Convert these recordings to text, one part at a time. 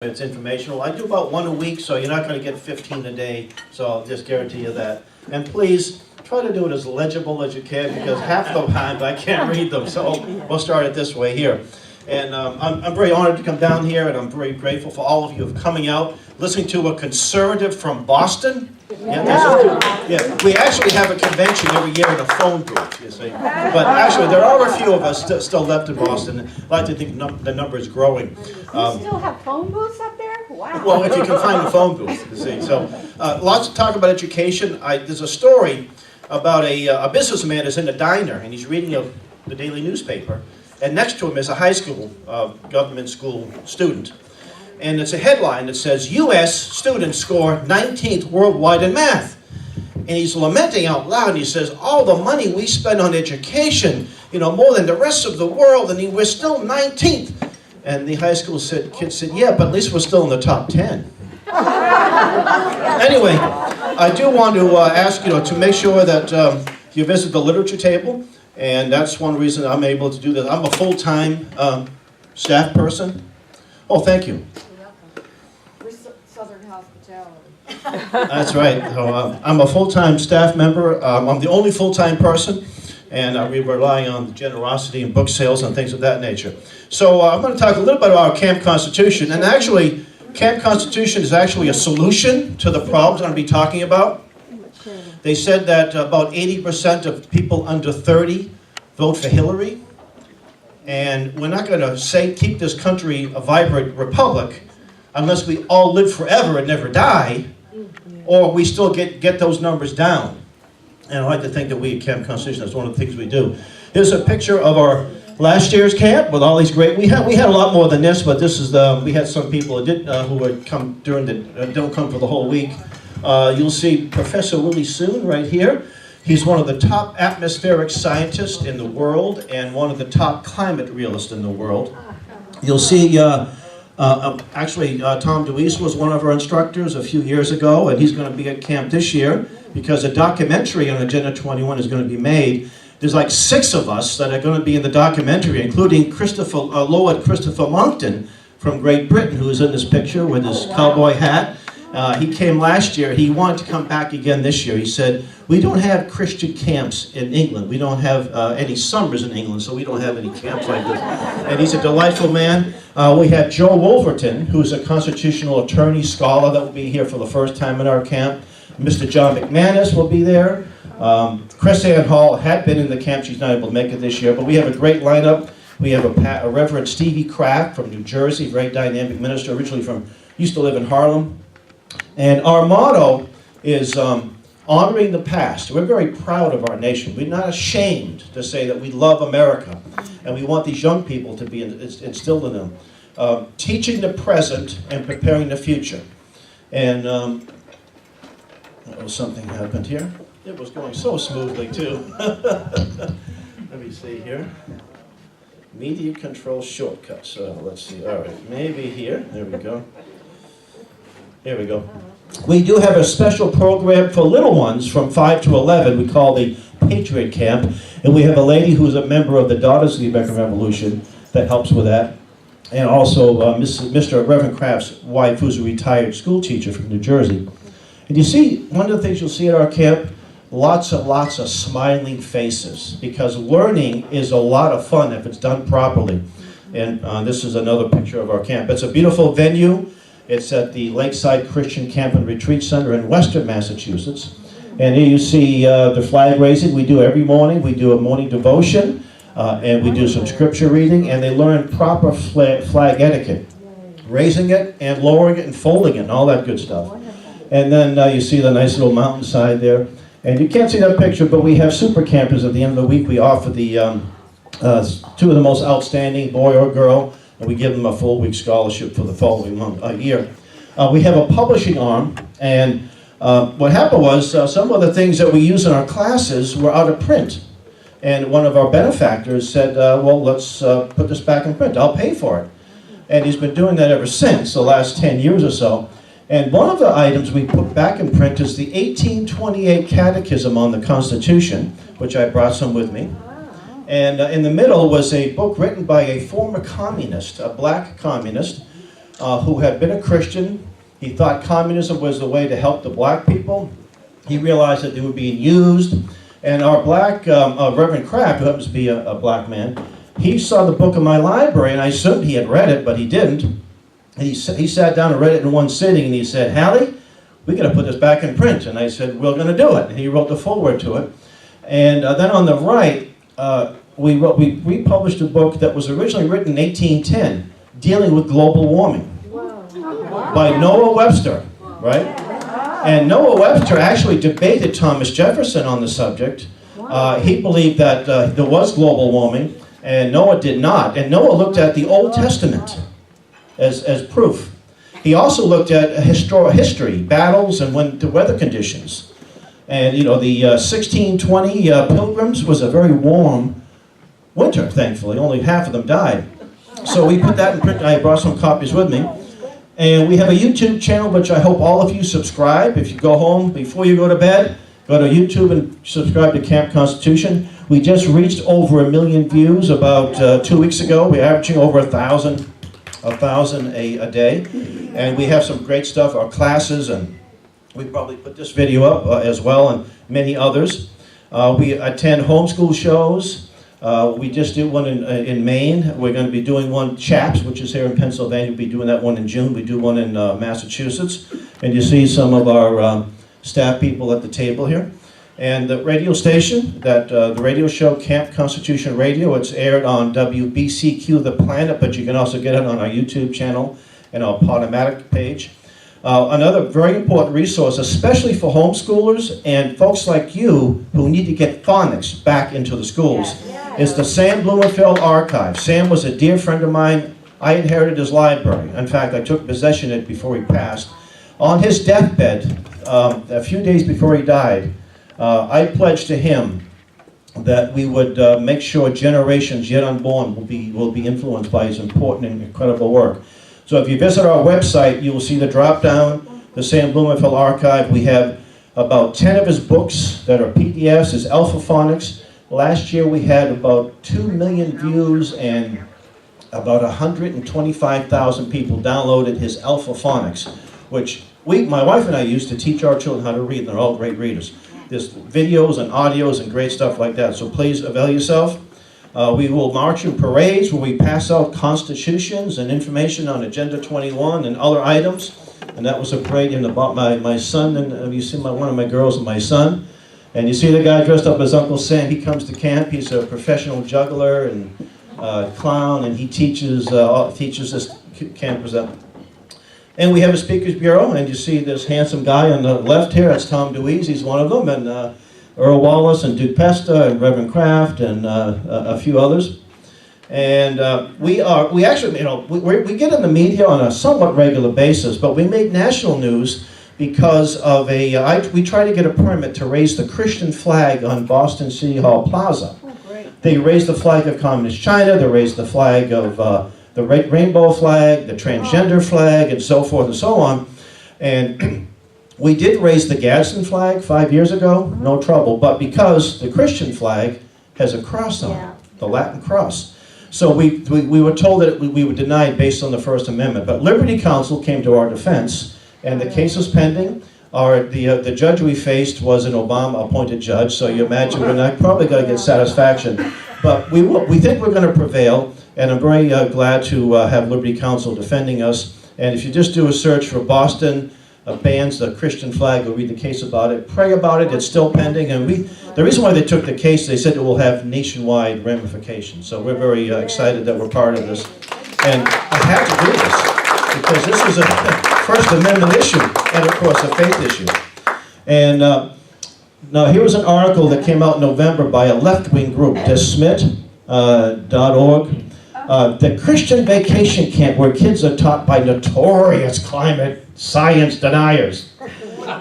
It's informational. I do about one a week, so you're not going to get 15 a day, so I'll just guarantee you that. And please, try to do it as legible as you can, because half the time I can't read them, so we'll start it this way here. And I'm very honored to come down here, and I'm very grateful for all of you for coming out, listening to a conservative from Boston. Yeah, we actually have a convention every year in a phone booth, you see. But actually, there are a few of us still left in Boston. I'd like to think the number is growing. You still have phone booths up there? Wow. Well, if you can find the phone booth, you see. So, lots of talk about education. There's a story about a businessman who's in a diner, and he's reading the daily newspaper. And next to him is a high school, government school student. And it's a headline that says, U.S. students score 19th worldwide in math. And he's lamenting out loud, and he says, all the money we spend on education, more than the rest of the world, and we're still 19th. And the high school kid said, yeah, but at least we're still in the top 10. Anyway, I do want to ask to make sure that you visit the literature table, and that's one reason I'm able to do this. I'm a full-time staff person. Oh, thank you. We're Southern hospitality. That's right. So, I'm a full-time staff member. I'm the only full-time person, and we rely on the generosity and book sales and things of that nature. So I'm going to talk a little bit about Camp Constitution, and actually, Camp Constitution is actually a solution to the problems I'm going to be talking about. They said that about 80% of people under 30 vote for Hillary, and we're not going to keep this country a vibrant republic unless we all live forever and never die, or we still get those numbers down. And I like to think that we at Camp Constitution, that's one of the things we do. Here's a picture of our last year's camp with all these great. We had a lot more than this, but this is we had some people who would come during don't come for the whole week. You'll see Professor Willie Soon right here. He's one of the top atmospheric scientists in the world and one of the top climate realists in the world. You'll see, actually, Tom DeWeese was one of our instructors a few years ago, and he's going to be at camp this year because a documentary on Agenda 21 is going to be made. There's like 6 of us that are going to be in the documentary, including Lord Christopher Monckton from Great Britain, who is in this picture with his cowboy hat. He came last year. He wanted to come back again this year. He said, we don't have Christian camps in England. We don't have any summers in England, so we don't have any camps like this. And he's a delightful man. We have Joe Wolverton, who's a constitutional attorney, scholar, that will be here for the first time in our camp. Mr. John McManus will be there. Chris Ann Hall had been in the camp. She's not able to make it this year, but we have a great lineup. We have a Reverend Stevie Kraft from New Jersey, very dynamic minister, originally used to live in Harlem. And our motto is honoring the past. We're very proud of our nation. We're not ashamed to say that we love America, and we want these young people to be instilled in them. Teaching the present and preparing the future. And something happened here. It was going so smoothly, too. Let me see here. Media control shortcuts. Let's see. All right, maybe here. There we go. Here we go. We do have a special program for little ones from 5 to 11. We call the Patriot Camp. And we have a lady who's a member of the Daughters of the American Revolution that helps with that. And also Mr. Reverend Kraft's wife, who's a retired school teacher from New Jersey. And you see, one of the things you'll see at our camp, lots of smiling faces, because learning is a lot of fun if it's done properly. And this is another picture of our camp. It's a beautiful venue. It's at the Lakeside Christian Camp and Retreat Center in Western Massachusetts. And here you see the flag raising. We do every morning. We do a morning devotion, and we do some scripture reading, and they learn proper flag etiquette, raising it and lowering it and folding it and all that good stuff. And then you see the nice little mountainside there. And you can't see that picture, but we have super campers at the end of the week. We offer the 2 of the most outstanding, boy or girl, and we give them a full week scholarship for the following year. We have a publishing arm, and what happened was some of the things that we use in our classes were out of print. And one of our benefactors said, well, let's put this back in print. I'll pay for it. And he's been doing that ever since, the last 10 years or so. And one of the items we put back in print is the 1828 Catechism on the Constitution, which I brought some with me. And in the middle was a book written by a former communist, a black communist, who had been a Christian. He thought communism was the way to help the black people. He realized that they were being used. And our black, Reverend Kraft, who happens to be a black man, he saw the book in my library, and I assumed he had read it, but he didn't. He sat down and read it in one sitting, and he said, "Hallie, we got to put this back in print." And I said, "We're going to do it." And he wrote the foreword to it. And then on the right, we republished a book that was originally written in 1810, dealing with global warming, by Noah Webster, right? And Noah Webster actually debated Thomas Jefferson on the subject. He believed that there was global warming, and Noah did not. And Noah looked at the Old Testament as proof. He also looked at history, battles, and the weather conditions. And you know, the 1620 Pilgrims was a very warm winter, thankfully. Only half of them died. So we put that in print. I brought some copies with me. And we have a YouTube channel, which I hope all of you subscribe. If you go home before you go to bed, go to YouTube and subscribe to Camp Constitution. We just reached over 1 million views about 2 weeks ago. We're averaging over 1,000 a day. And we have some great stuff, our classes, and we probably put this video up as well, and many others. We attend homeschool shows. We just did one in Maine. We're going to be doing one, CHAPS, which is here in Pennsylvania. We'll be doing that one in June. We do one in Massachusetts. And you see some of our staff people at the table here. And the radio station, the radio show, Camp Constitution Radio, it's aired on WBCQ The Planet, but you can also get it on our YouTube channel and our Podomatic page. Another very important resource, especially for homeschoolers and folks like you who need to get phonics back into the schools, is the Sam Blofeld Archive. Sam was a dear friend of mine. I inherited his library. In fact, I took possession of it before he passed. On his deathbed, a few days before he died, I pledged to him that we would make sure generations yet unborn will be influenced by his important and incredible work. So if you visit our website, you will see the drop-down, the Sam Blofeld Archive. We have about 10 of his books that are PDFs, his alpha phonics. Last year we had about 2 million views and about 125,000 people downloaded his alpha phonics, which my wife and I used to teach our children how to read. They're all great readers. There's videos and audios and great stuff like that, so please avail yourself. We will march in parades where we pass out constitutions and information on Agenda 21 and other items. And that was a parade about my son, and you see one of my girls and my son. And you see the guy dressed up as Uncle Sam. He comes to camp. He's a professional juggler and clown, and he teaches this campers up. And we have a speakers bureau, and you see this handsome guy on the left here. That's Tom DeWeese. He's one of them, and Earl Wallace and Duke Pesta and Reverend Kraft and a few others. And we actually, we get in the media on a somewhat regular basis, but we make national news because of we try to get a permit to raise the Christian flag on Boston City Hall Plaza. Oh, great. They raised the flag of Communist China, they raised the flag of the rainbow flag, the transgender flag, and so forth and so on. And we did raise the Gadsden flag 5 years ago, no trouble, but because the Christian flag has a cross on it, the Latin cross. So we were told that we were denied based on the First Amendment, but Liberty Counsel came to our defense, and the case is pending. The judge we faced was an Obama-appointed judge, so you imagine we're not probably going to get satisfaction. But we think we're going to prevail, and I'm very glad to have Liberty Counsel defending us. And if you just do a search for Boston bans the Christian flag, you'll read the case about it. Pray about it. It's still pending. And the reason why they took the case, they said it will have nationwide ramifications. So we're very excited that we're part of this. And I had to do this because this is a First Amendment issue and, of course, a faith issue. And now here was an article that came out in November by a left-wing group, desmit.org. The Christian vacation camp where kids are taught by notorious climate science deniers.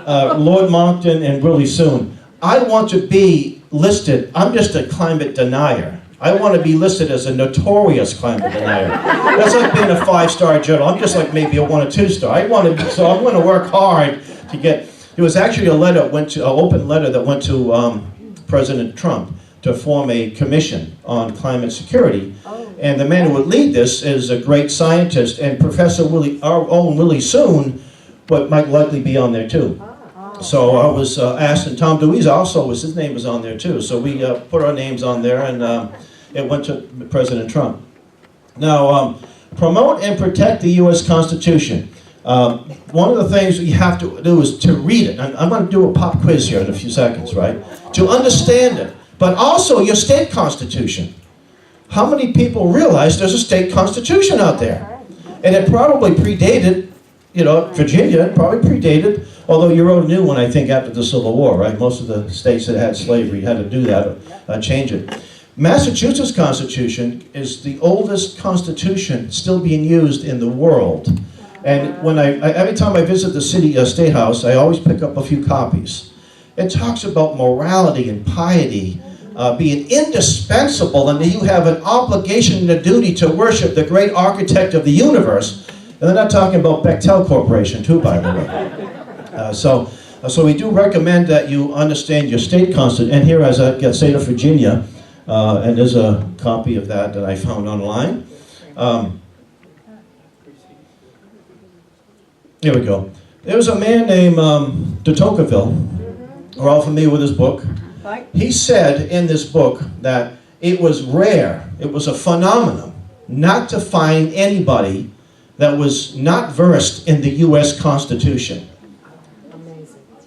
Lord Monckton and Willie Soon. I want to be listed, I'm just a climate denier. I want to be listed as a notorious climate denier. That's like being a 5-star journal. I'm just like maybe a 1 or 2-star. So I'm going to work hard to get. There was actually an open letter that went to President Trump to form a commission on climate security. Oh. And the man who would lead this is a great scientist, and Professor Willie, our own Willie Soon, but might likely be on there too. So I was asked, and Tom Dewey's also, his name was on there too. So we put our names on there, and it went to President Trump. Now, promote and protect the U.S. Constitution. One of the things we have to do is to read it. I'm going to do a pop quiz here in a few seconds, right? To understand it, but also your state constitution. How many people realize there's a state constitution out there? And it probably predated, you know, Virginia, it probably predated, although you wrote a new one, I think, after the Civil War, right? Most of the states that had slavery had to do that, change it. Massachusetts Constitution is the oldest constitution still being used in the world. And when every time I visit the State House, I always pick up a few copies. It talks about morality and piety being indispensable, and that you have an obligation and a duty to worship the great architect of the universe. And they're not talking about Bechtel Corporation, too, by the way. So we do recommend that you understand your state constitution. And here, as I get state of Virginia, and there's a copy of that I found online. Here we go. There was a man named de Tocqueville. We're all familiar with his book. He said in this book that it was rare, it was a phenomenon, not to find anybody that was not versed in the U.S. Constitution.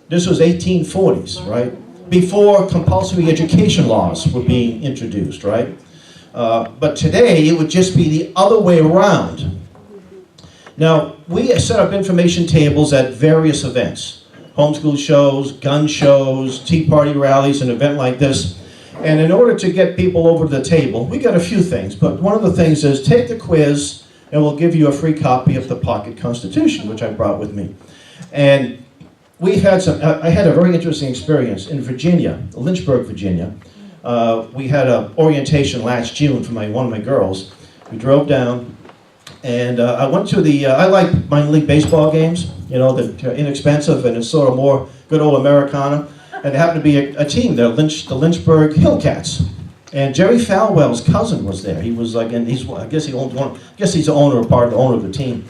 This was 1840s, right? Before compulsory education laws were being introduced, right? But today, it would just be the other way around. Now, we set up information tables at various events. Homeschool shows, gun shows, Tea Party rallies, an event like this. And in order to get people over to the table, we got a few things. But one of the things is take the quiz, and we'll give you a free copy of the Pocket Constitution, which I brought with me. And we had I had a very interesting experience in Virginia, Lynchburg, Virginia. We had an orientation last June for one of my girls. We drove down, and I went to I like minor league baseball games, you know, they're inexpensive and it's sort of more good old Americana. And there happened to be a team there, the Lynchburg Hillcats. And Jerry Falwell's cousin was there. He was like, I guess he's the owner or part of the owner of the team.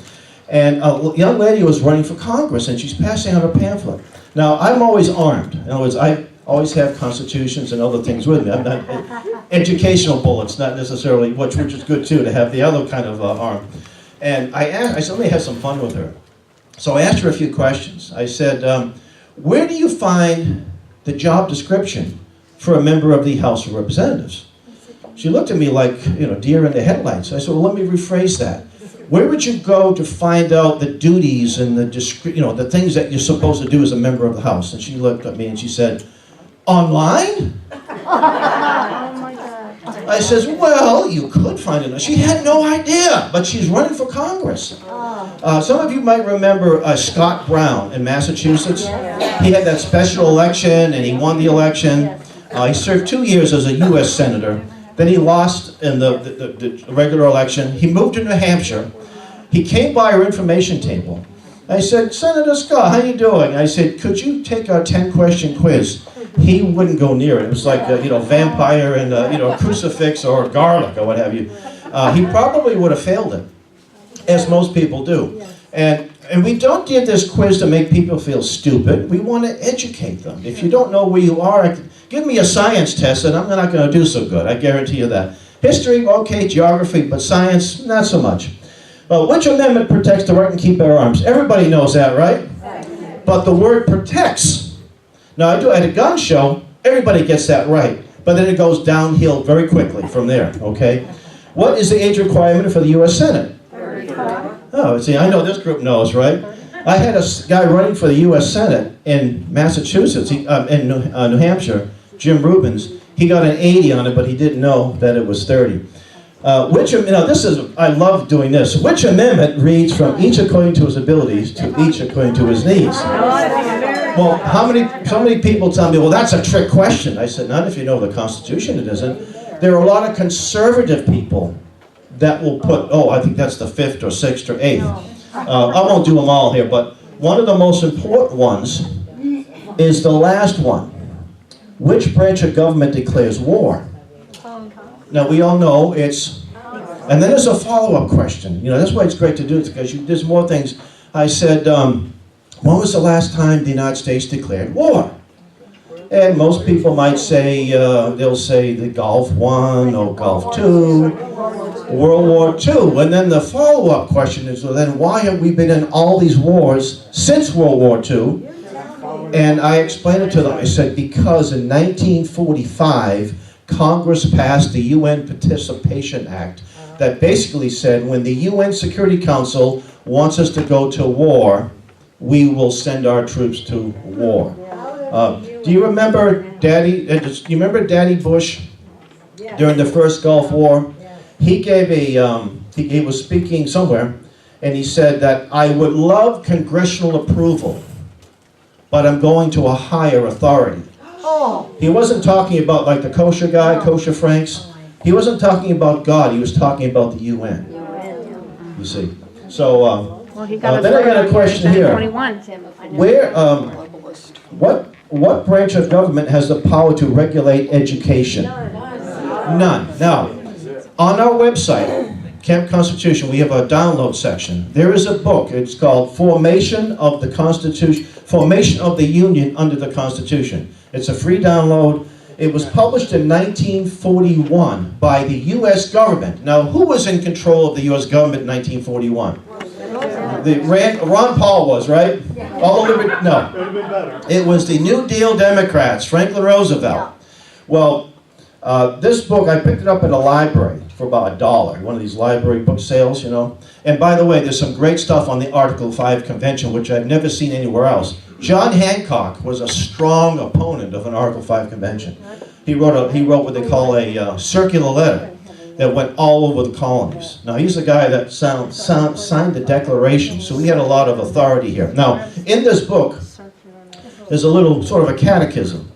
And a young lady was running for Congress, and she's passing out a pamphlet. Now, I'm always armed. In other words, I always have constitutions and other things with me. I'm not educational bullets, not necessarily, which is good too, to have the other kind of arm. And I said, let me have some fun with her. So I asked her a few questions. I said, where do you find the job description for a member of the House of Representatives? She looked at me like, you know, deer in the headlights. I said, well, let me rephrase that. Where would you go to find out the duties and the things that you're supposed to do as a member of the House? And she looked at me and she said, online? Oh my God. I says, well, you could find it. She had no idea, but she's running for Congress. Some of you might remember Scott Brown in Massachusetts. He had that special election and he won the election. He served 2 years as a U.S. Senator. Then he lost in the regular election. He moved to New Hampshire. He came by our information table. I said, Senator Scott, how you doing? I said, could you take our 10-question quiz? He wouldn't go near it. It was like, vampire and, a crucifix or garlic or what have you. He probably would have failed it, as most people do. And we don't do this quiz to make people feel stupid. We want to educate them. If you don't know where you are, give me a science test and I'm not going to do so good. I guarantee you that. History, okay, geography, but science, not so much. Which amendment protects the right to keep bear arms? Everybody knows that, right? But the word protects. Now, at a gun show, everybody gets that right. But then it goes downhill very quickly from there, okay? What is the age requirement for the U.S. Senate? 35. Oh, see, I know this group knows, right? I had a guy running for the U.S. Senate in Massachusetts, in New Hampshire, Jim Rubens. He got an 80 on it, but he didn't know that it was 30. I love doing this. Which amendment reads from each according to his abilities to each according to his needs? Well, so many people tell me, well, that's a trick question. I said, not if you know the Constitution, it isn't. There are a lot of conservative people that will put, I think that's the 5th or 6th or 8th. I won't do them all here, but one of the most important ones is the last one. Which branch of government declares war? Now, we all know it's... And then there's a follow-up question. You know, that's why it's great to do it, because there's more things. I said, when was the last time the United States declared war? And most people might say, they'll say the Gulf I or Gulf II, World War II. And then the follow-up question is, well, then why have we been in all these wars since World War II? And I explained it to them. I said, because in 1945, Congress passed the UN Participation Act that basically said when the UN Security Council wants us to go to war, we will send our troops to war. Do you remember Daddy Bush during the first Gulf War? He gave he was speaking somewhere, and he said that I would love congressional approval, but I'm going to a higher authority. He wasn't talking about like the kosher guy, Kosher Franks. He wasn't talking about God. He was talking about the UN. You see. So then I got a question here. Where what branch of government has the power to regulate education? None. Now, on our website, Camp Constitution, we have a download section. There is a book. It's called Formation of the Constitution, Formation of the Union under the Constitution. It's a free download. It was published in 1941 by the U.S. government. Now, who was in control of the U.S. government in 1941? Ron Paul was, right? No. It was the New Deal Democrats, Franklin Roosevelt. Well, this book, I picked it up at a library for about $1, one of these library book sales, you know. And by the way, there's some great stuff on the Article 5 Convention, which I've never seen anywhere else. John Hancock was a strong opponent of an Article 5 Convention. He wrote what they call a circular letter that went all over the colonies. Now, he's the guy that signed the Declaration, so he had a lot of authority here. Now, in this book, there's a little sort of a catechism.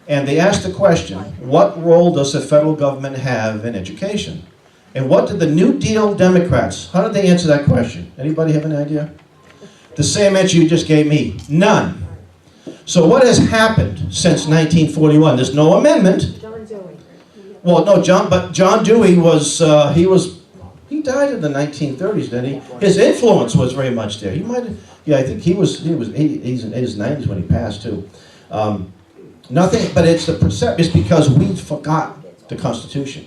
And they asked the question, what role does the federal government have in education? And what did the New Deal Democrats, how did they answer that question? Anybody have any idea? The same answer you just gave me, none. So what has happened since 1941? There's no amendment. Well, no, John Dewey was, he died in the 1930s, didn't he? His influence was very much there. He might have, yeah, I think he was 80s and 90s when he passed too. Nothing, but it's it's because we forgot the Constitution.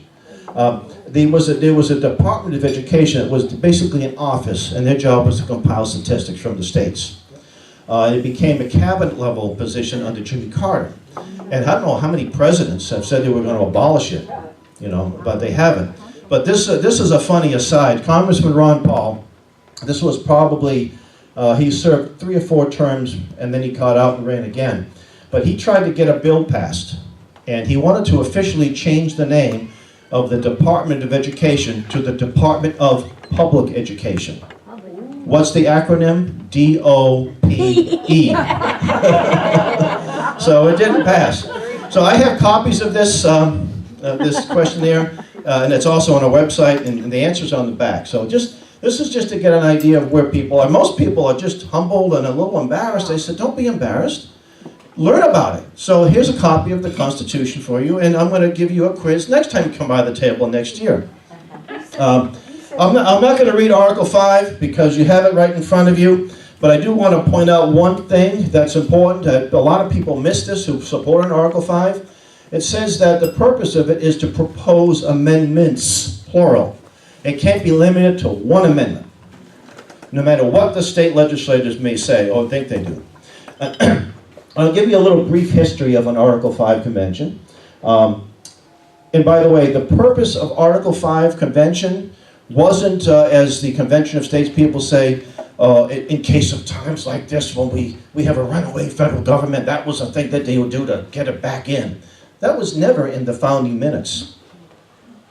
There was a Department of Education that was basically an office, and their job was to compile statistics from the states. It became a cabinet level position under Jimmy Carter. And I don't know how many presidents have said they were going to abolish it, you know, but they haven't. But this is a funny aside. Congressman Ron Paul, this was probably, he served 3 or 4 terms, and then he got out and ran again. But he tried to get a bill passed, and he wanted to officially change the name of the Department of Education to the Department of Public Education. What's the acronym? D-O-P-E. So it didn't pass. So I have copies of this questionnaire, and it's also on our website, and the answer's on the back. So this is just to get an idea of where people are. Most people are just humbled and a little embarrassed. I said, don't be embarrassed. Learn about it. So here's a copy of the Constitution for you, and I'm going to give you a quiz next time you come by the table next year. I'm not going to read Article 5 because you have it right in front of you, but I do want to point out one thing that's important. That a lot of people miss this who support an Article 5. It says that the purpose of it is to propose amendments, plural. It can't be limited to one amendment, no matter what the state legislators may say or think they do. I'll give you a little brief history of an Article 5 convention. And by the way, the purpose of Article 5 convention wasn't, as the Convention of States people say, in case of times like this when we have a runaway federal government, that was a thing that they would do to get it back in. That was never in the founding minutes.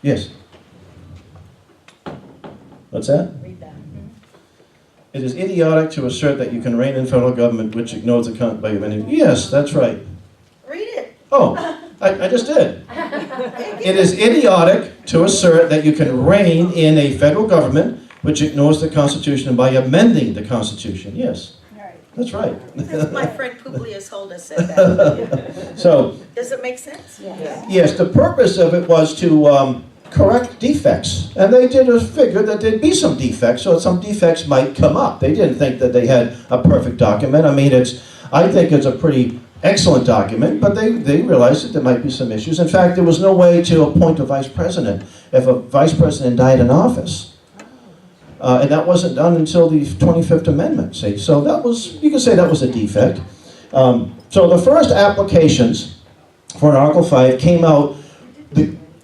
Yes? What's that? It is idiotic to assert that you can rein in federal government which ignores the count by many. Yes, that's right. Read it. Oh, I just did. It is idiotic to assert that you can rein in a federal government which ignores the Constitution by amending the Constitution. Yes, that's right. Because my friend Publius Holder said that. So, Does it make sense? yes, the purpose of it was to correct defects. And they did figure that there'd be some defects, so some defects might come up. They didn't think that they had a perfect document. I mean, I think it's a pretty excellent document, but they realized that there might be some issues. In fact, there was no way to appoint a vice president if a vice president died in office. And that wasn't done until the 25th Amendment, see? So that was, you can say that was a defect. So the first applications for an Article 5 came out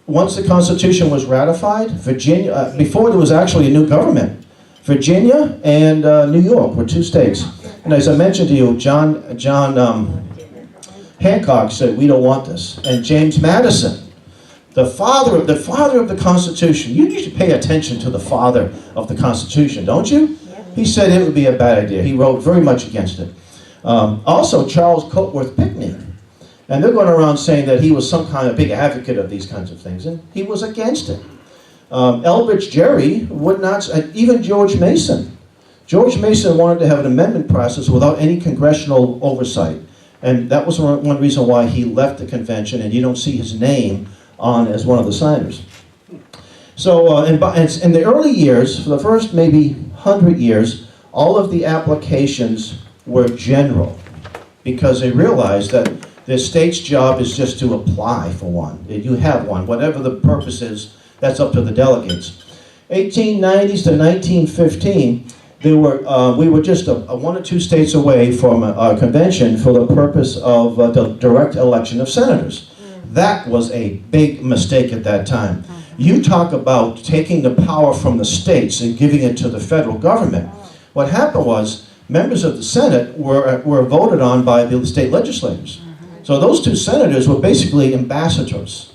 once the Constitution was ratified. Virginia, before there was actually a new government, Virginia and New York were two states. And as I mentioned to you, John Hancock said, we don't want this. And James Madison, the father of the Constitution, you should pay attention to the father of the Constitution, don't you? He said it would be a bad idea. He wrote very much against it. Also, Charles Coatworth Pinckney. And they're going around saying that he was some kind of big advocate of these kinds of things, and he was against it. Elbridge Gerry would not, even George Mason. George Mason wanted to have an amendment process without any congressional oversight. And that was one reason why he left the convention, and you don't see his name on as one of the signers. So in the early years, for the first maybe 100 years, all of the applications were general, because they realized that the state's job is just to apply for one. You have one. Whatever the purpose is, that's up to the delegates. 1890s to 1915, we were just 1 or 2 states away from a convention for the purpose of the direct election of senators. That was a big mistake at that time. You talk about taking the power from the states and giving it to the federal government. What happened was, members of the Senate were voted on by the state legislators. So those 2 senators were basically ambassadors.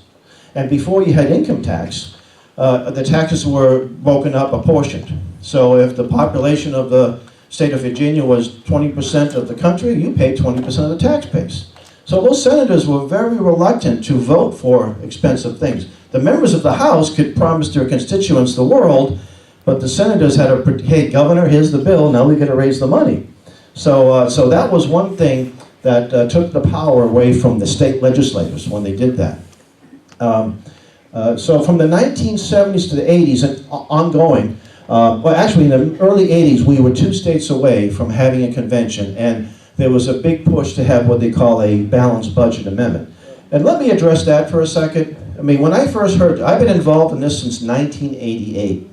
And before you had income tax, the taxes were broken up, apportioned. So if the population of the state of Virginia was 20% of the country, you paid 20% of the tax base. So those senators were very reluctant to vote for expensive things. The members of the House could promise their constituents the world, but the senators had to, hey, Governor, here's the bill, now we got to raise the money. So that was one thing that took the power away from the state legislators when they did that. So from the 1970s to the 80s and ongoing, well, actually in the early 80s, we were 2 states away from having a convention, and there was a big push to have what they call a balanced budget amendment. And let me address that for a second. I mean, when I first heard, I've been involved in this since 1988.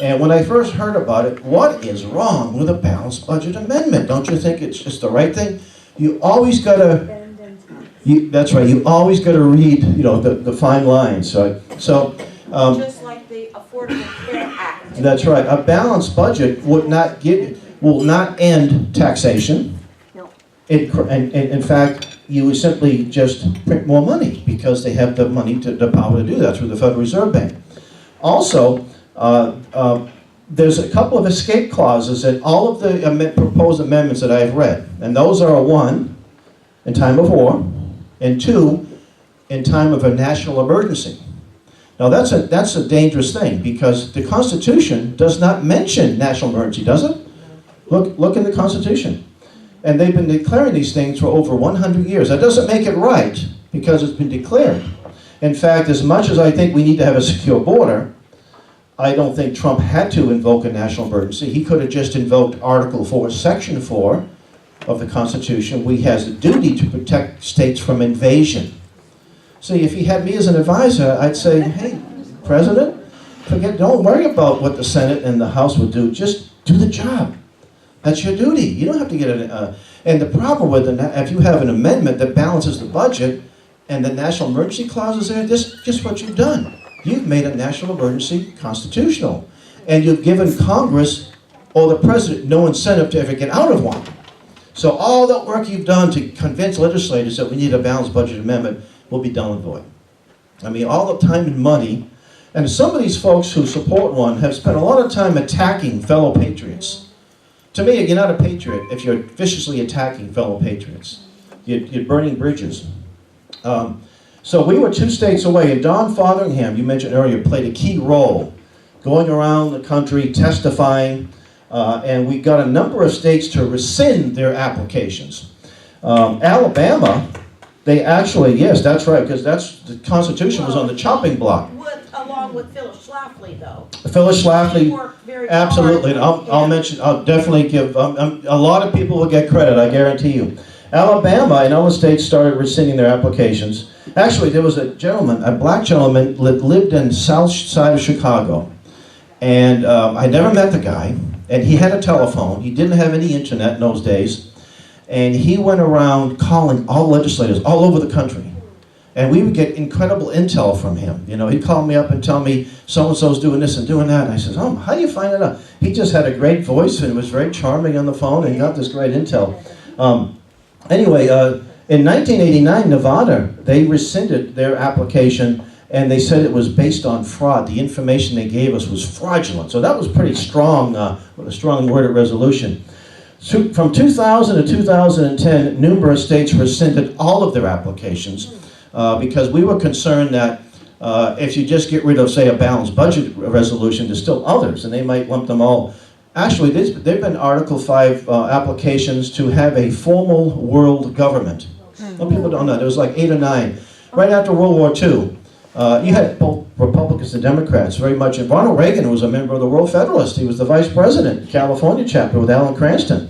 And when I first heard about it, what is wrong with a balanced budget amendment? Don't you think it's just the right thing? You always got to, that's right, you always got to read, you know, the fine lines. Right? So, Just like the Affordable Care Act. that's right. A balanced budget will not end taxation. No. In fact, you would simply just print more money because they have the money, the power to do that through the Federal Reserve Bank. Also, there's a couple of escape clauses in all of the proposed amendments that I've read. And those are 1, in time of war, and 2, in time of a national emergency. Now that's a dangerous thing, because the Constitution does not mention national emergency, does it? Look in the Constitution. And they've been declaring these things for over 100 years. That doesn't make it right, because it's been declared. In fact, as much as I think we need to have a secure border, I don't think Trump had to invoke a national emergency. He could have just invoked Article 4, Section 4 of the Constitution. We has a duty to protect states from invasion. See, if he had me as an advisor, I'd say, hey, President, don't worry about what the Senate and the House would do. Just do the job. That's your duty. You don't have to get it. And the problem with if you have an amendment that balances the budget and the national emergency clause is there, this is just what you've done. You've made a national emergency constitutional. And you've given Congress or the President no incentive to ever get out of one. So all that work you've done to convince legislators that we need a balanced budget amendment will be done and void. I mean, all the time and money, and some of these folks who support one have spent a lot of time attacking fellow patriots. To me, you're not a patriot if you're viciously attacking fellow patriots. You're burning bridges. So we were 2 states away, and Don Fotheringham, you mentioned earlier, played a key role, going around the country testifying, and we got a number of states to rescind their applications. Alabama, they actually, yes, that's right, because the Constitution was on the chopping block. Along with Phyllis Schlafly, though. Phyllis She Schlafly, worked very absolutely, and hard. I'll definitely give, a lot of people will get credit, I guarantee you. Alabama and other states started rescinding their applications. Actually, there was a black gentleman lived in south side of Chicago. And I never met the guy, and he had a telephone. He didn't have any internet in those days. And he went around calling all legislators all over the country. And we would get incredible intel from him. You know, he'd call me up and tell me, so-and-so's doing this and doing that. And I said, oh, how do you find that out? He just had a great voice and was very charming on the phone and got this great intel. Anyway, in 1989, Nevada, they rescinded their application, and they said it was based on fraud. The information they gave us was fraudulent. So that was pretty strong, a strong worded resolution. So from 2000 to 2010, numerous states rescinded all of their applications because we were concerned that if you just get rid of, say, a balanced budget resolution, there's still others, and they might lump them all. Actually, there have been Article 5 applications to have a formal world government. Some people don't know. There was like 8 or 9. Right after World War II, you had both Republicans and Democrats very much. And Ronald Reagan was a member of the World Federalist. He was the vice president, California chapter with Alan Cranston.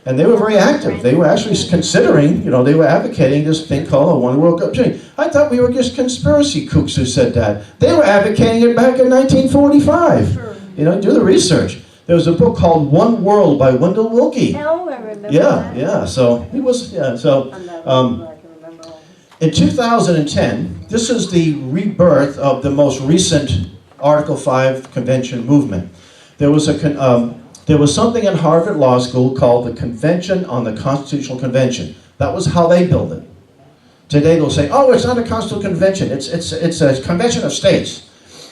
And they were very active. They were actually considering, you know, they were advocating this thing called a one world government. I thought we were just conspiracy kooks who said that. They were advocating it back in 1945. You know, do the research. There was a book called One World by Wendell Willkie. Oh, I remember Yeah, that. yeah. So he was, yeah. So in 2010, this is the rebirth of the most recent Article 5 convention movement. There was something in Harvard Law School called the Convention on the Constitutional Convention. That was how they built it. Today they'll say, oh, it's not a constitutional convention. It's a convention of states.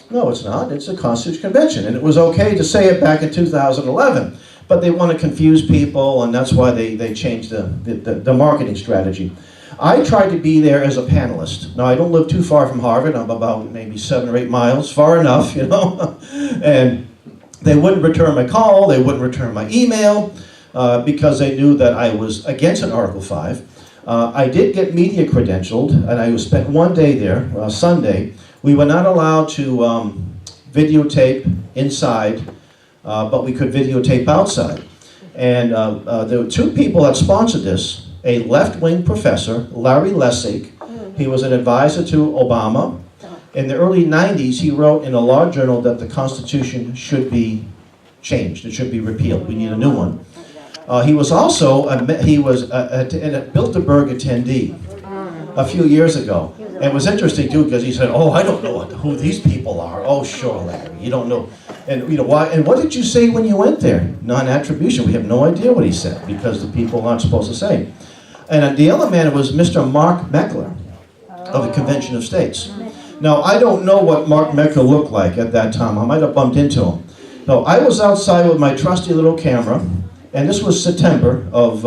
No, it's not. It's a constitutional convention. And it was okay to say it back in 2011. But they want to confuse people, and that's why they changed the marketing strategy. I tried to be there as a panelist. Now, I don't live too far from Harvard. I'm about maybe 7 or 8 miles, far enough, you know. And they wouldn't return my call. They wouldn't return my email because they knew that I was against an Article 5. I did get media credentialed, and I spent one day there, Sunday. We were not allowed to videotape inside, but we could videotape outside. And there were 2 people that sponsored this. A left-wing professor, Larry Lessig. He was an advisor to Obama. In the early 90s, he wrote in a law journal that the Constitution should be changed. It should be repealed. We need a new one. He was also a Bilderberg attendee a few years ago. And it was interesting, too, because he said, oh, I don't know who these people are. Oh, sure, Larry, you don't know. And you know why? And what did you say when you went there? Non-attribution. We have no idea what he said because the people aren't supposed to say. And the other man was Mr. Mark Meckler of the Convention of States. Now, I don't know what Mark Meckler looked like at that time. I might have bumped into him. No, I was outside with my trusty little camera, and this was September of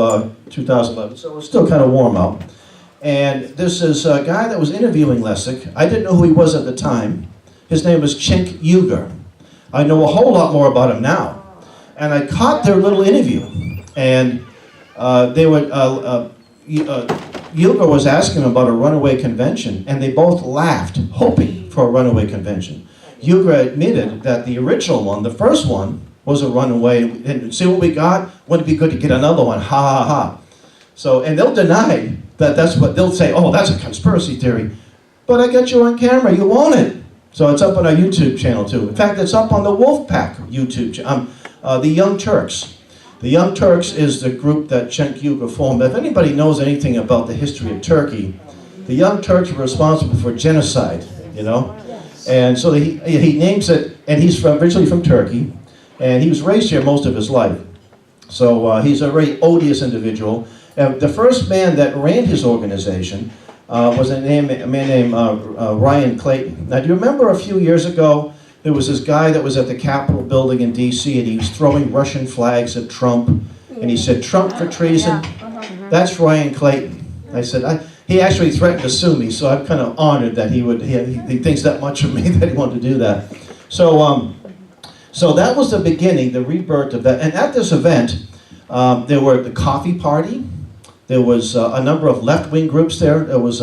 2011, so it was still kind of warm out. And this is a guy that was interviewing Lessig. I didn't know who he was at the time. His name was Cenk Uygur. I know a whole lot more about him now. And I caught their little interview. And Uygur was asking him about a runaway convention, and they both laughed, hoping for a runaway convention. Uygur admitted that the original one, the first one, was a runaway. And see what we got? Wouldn't it be good to get another one? Ha ha ha. So, and they'll deny that that's what they'll say, oh, that's a conspiracy theory. But I got you on camera, you own it. So it's up on our YouTube channel too. In fact, it's up on the Wolfpack YouTube channel, the Young Turks. The Young Turks is the group that Cenk Uygur formed. If anybody knows anything about the history of Turkey, the Young Turks were responsible for genocide, you know? And so he names it, and he's originally from Turkey, and he was raised here most of his life. So he's a very odious individual. The first man that ran his organization was a man named Ryan Clayton. Now, do you remember a few years ago, there was this guy that was at the Capitol building in D.C. and he was throwing Russian flags at Trump, and he said, Trump for treason? That's Ryan Clayton. I said, he actually threatened to sue me, so I'm kind of honored that he thinks that much of me that he wanted to do that. So, so that was the beginning, the rebirth of that. And at this event, there were the coffee party, There was a number of left-wing groups there. There was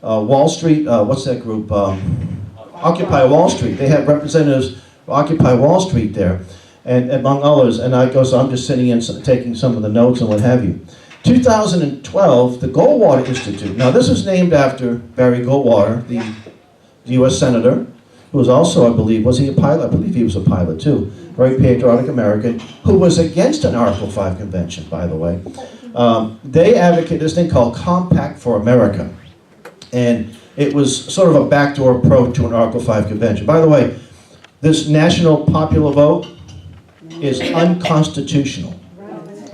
Wall Street, what's that group? Occupy Wall Street. They had representatives of Occupy Wall Street there, and among others. And so I'm just sitting in, taking some of the notes and what have you. 2012, the Goldwater Institute. Now this is named after Barry Goldwater, the U.S. Senator, who was also, I believe, was he a pilot? I believe he was a pilot too. Very patriotic American, who was against an Article 5 convention, by the way. They advocate this thing called Compact for America. And it was sort of a backdoor approach to an Article 5 convention. By the way, this national popular vote is unconstitutional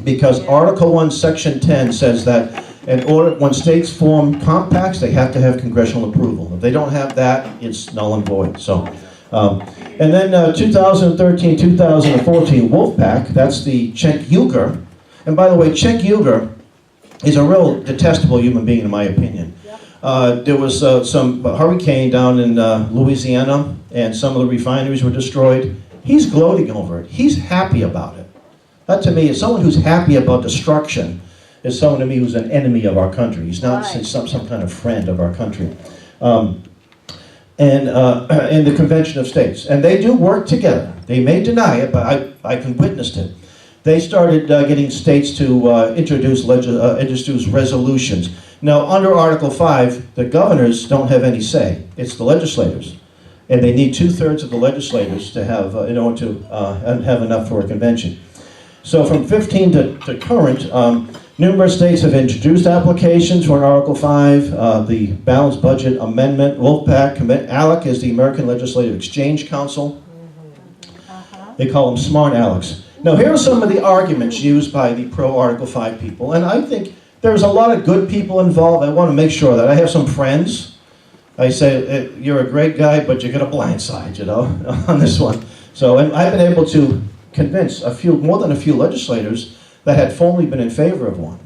because Article 1, Section 10 says that when states form compacts, they have to have congressional approval. If they don't have that, it's null and void. So, and then 2013, 2014, Wolfpack, that's the Cenk Uygur. And by the way, Cenk Uygur is a real detestable human being in my opinion. There was some hurricane down in Louisiana, and some of the refineries were destroyed. He's gloating over it. He's happy about it. That to me is someone who's happy about destruction is someone to me who's an enemy of our country. He's not some kind of friend of our country. In the Convention of States. And they do work together. They may deny it, but I can witness it. They started getting states to introduce resolutions. Now, under Article 5, the governors don't have any say. It's the legislators. And they need 2/3 of the legislators to have, in order to have enough for a convention. So from 15 to current, numerous states have introduced applications for an Article 5, the Balanced Budget Amendment, Wolfpack, ALEC is the American Legislative Exchange Council. They call them smart Alecs. Now here are some of the arguments used by the pro-Article 5 people, and I think there's a lot of good people involved. I want to make sure that I have some friends. I say, you're a great guy, but you got a blind side, you know, on this one. So and I've been able to convince more than a few legislators that had formerly been in favor of one.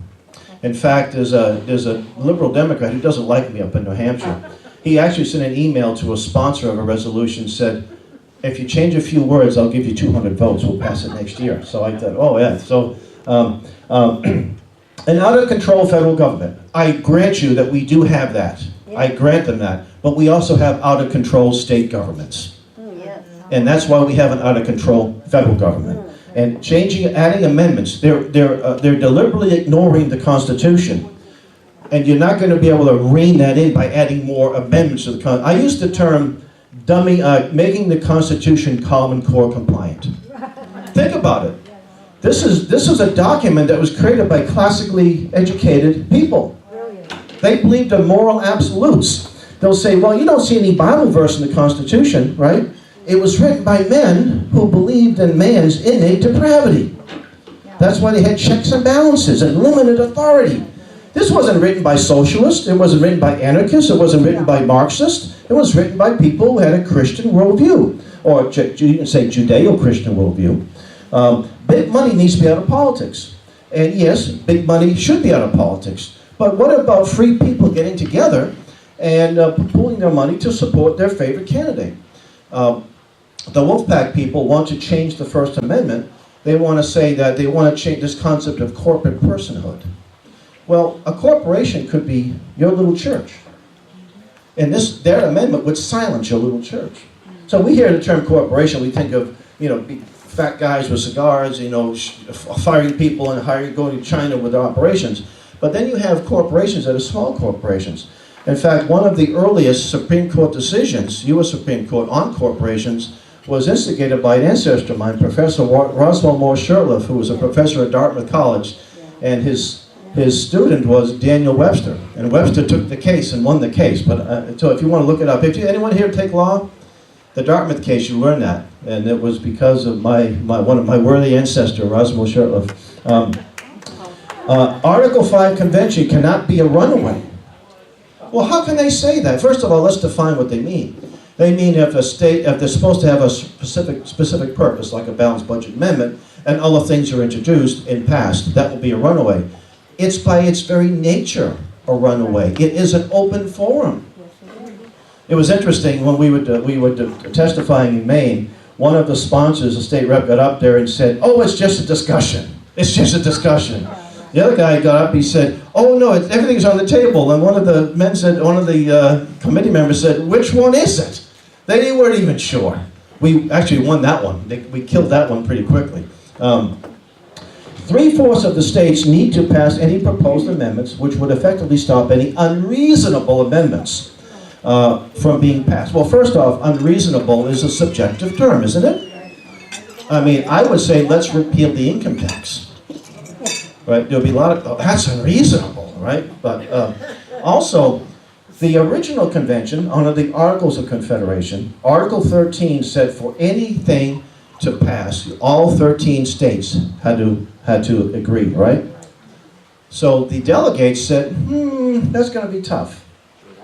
In fact, there's a liberal Democrat who doesn't like me up in New Hampshire. He actually sent an email to a sponsor of a resolution, said, if you change a few words, I'll give you 200 votes, we'll pass it next year. So I thought, oh yeah, so, an out-of-control federal government. I grant you that we do have that. I grant them that. But we also have out-of-control state governments. And that's why we have an out-of-control federal government. And adding amendments, they're deliberately ignoring the Constitution. And you're not going to be able to rein that in by adding more amendments to the Constitution. I use the term making the Constitution Common Core compliant. Think about it. This is a document that was created by classically educated people. They believed in moral absolutes. They'll say, well, you don't see any Bible verse in the Constitution, right? It was written by men who believed in man's innate depravity. That's why they had checks and balances and limited authority. This wasn't written by socialists. It wasn't written by anarchists. It wasn't written by Marxists. It was written by people who had a Christian worldview, or you can say Judeo-Christian worldview. Big money needs to be out of politics. And yes, big money should be out of politics. But what about free people getting together and pooling their money to support their favorite candidate? The Wolfpack people want to change the First Amendment. They want to say that they want to change this concept of corporate personhood. Well, a corporation could be your little church. And their amendment would silence your little church. So we hear the term corporation, we think of, big fat guys with cigars, firing people and going to China with their operations. But then you have corporations that are small corporations. In fact, one of the earliest Supreme Court decisions, U.S. Supreme Court, on corporations was instigated by an ancestor of mine, Professor Roswell Moore Shurtleff, who was a professor at Dartmouth College, and his student was Daniel Webster. And Webster took the case and won the case. But so if you want to look it up, anyone here take law? The Dartmouth case, you learn that. And it was because of one of my worthy ancestor, Roswell Shurtleff. Article 5 convention cannot be a runaway. Well, how can they say that? First of all, let's define what they mean. They mean if they're supposed to have a specific purpose, like a balanced budget amendment, and other things are introduced and passed, that will be a runaway. It's by its very nature a runaway. It is an open forum. It was interesting when we were testifying in Maine. One of the sponsors, a state rep, got up there and said, "Oh, it's just a discussion. It's just a discussion." The other guy got up, he said, oh no, everything's on the table. And one of the committee members said, which one is it? They weren't even sure. We actually won that one. We killed that one pretty quickly. 3/4 of the states need to pass any proposed amendments which would effectively stop any unreasonable amendments from being passed. Well, first off, unreasonable is a subjective term, isn't it? I mean, I would say let's repeal the income tax. Right? There'll be a lot of, oh, that's unreasonable, right? But also, the original convention, under the Articles of Confederation, Article 13 said for anything to pass, all 13 states had to agree, right? So the delegates said, that's going to be tough.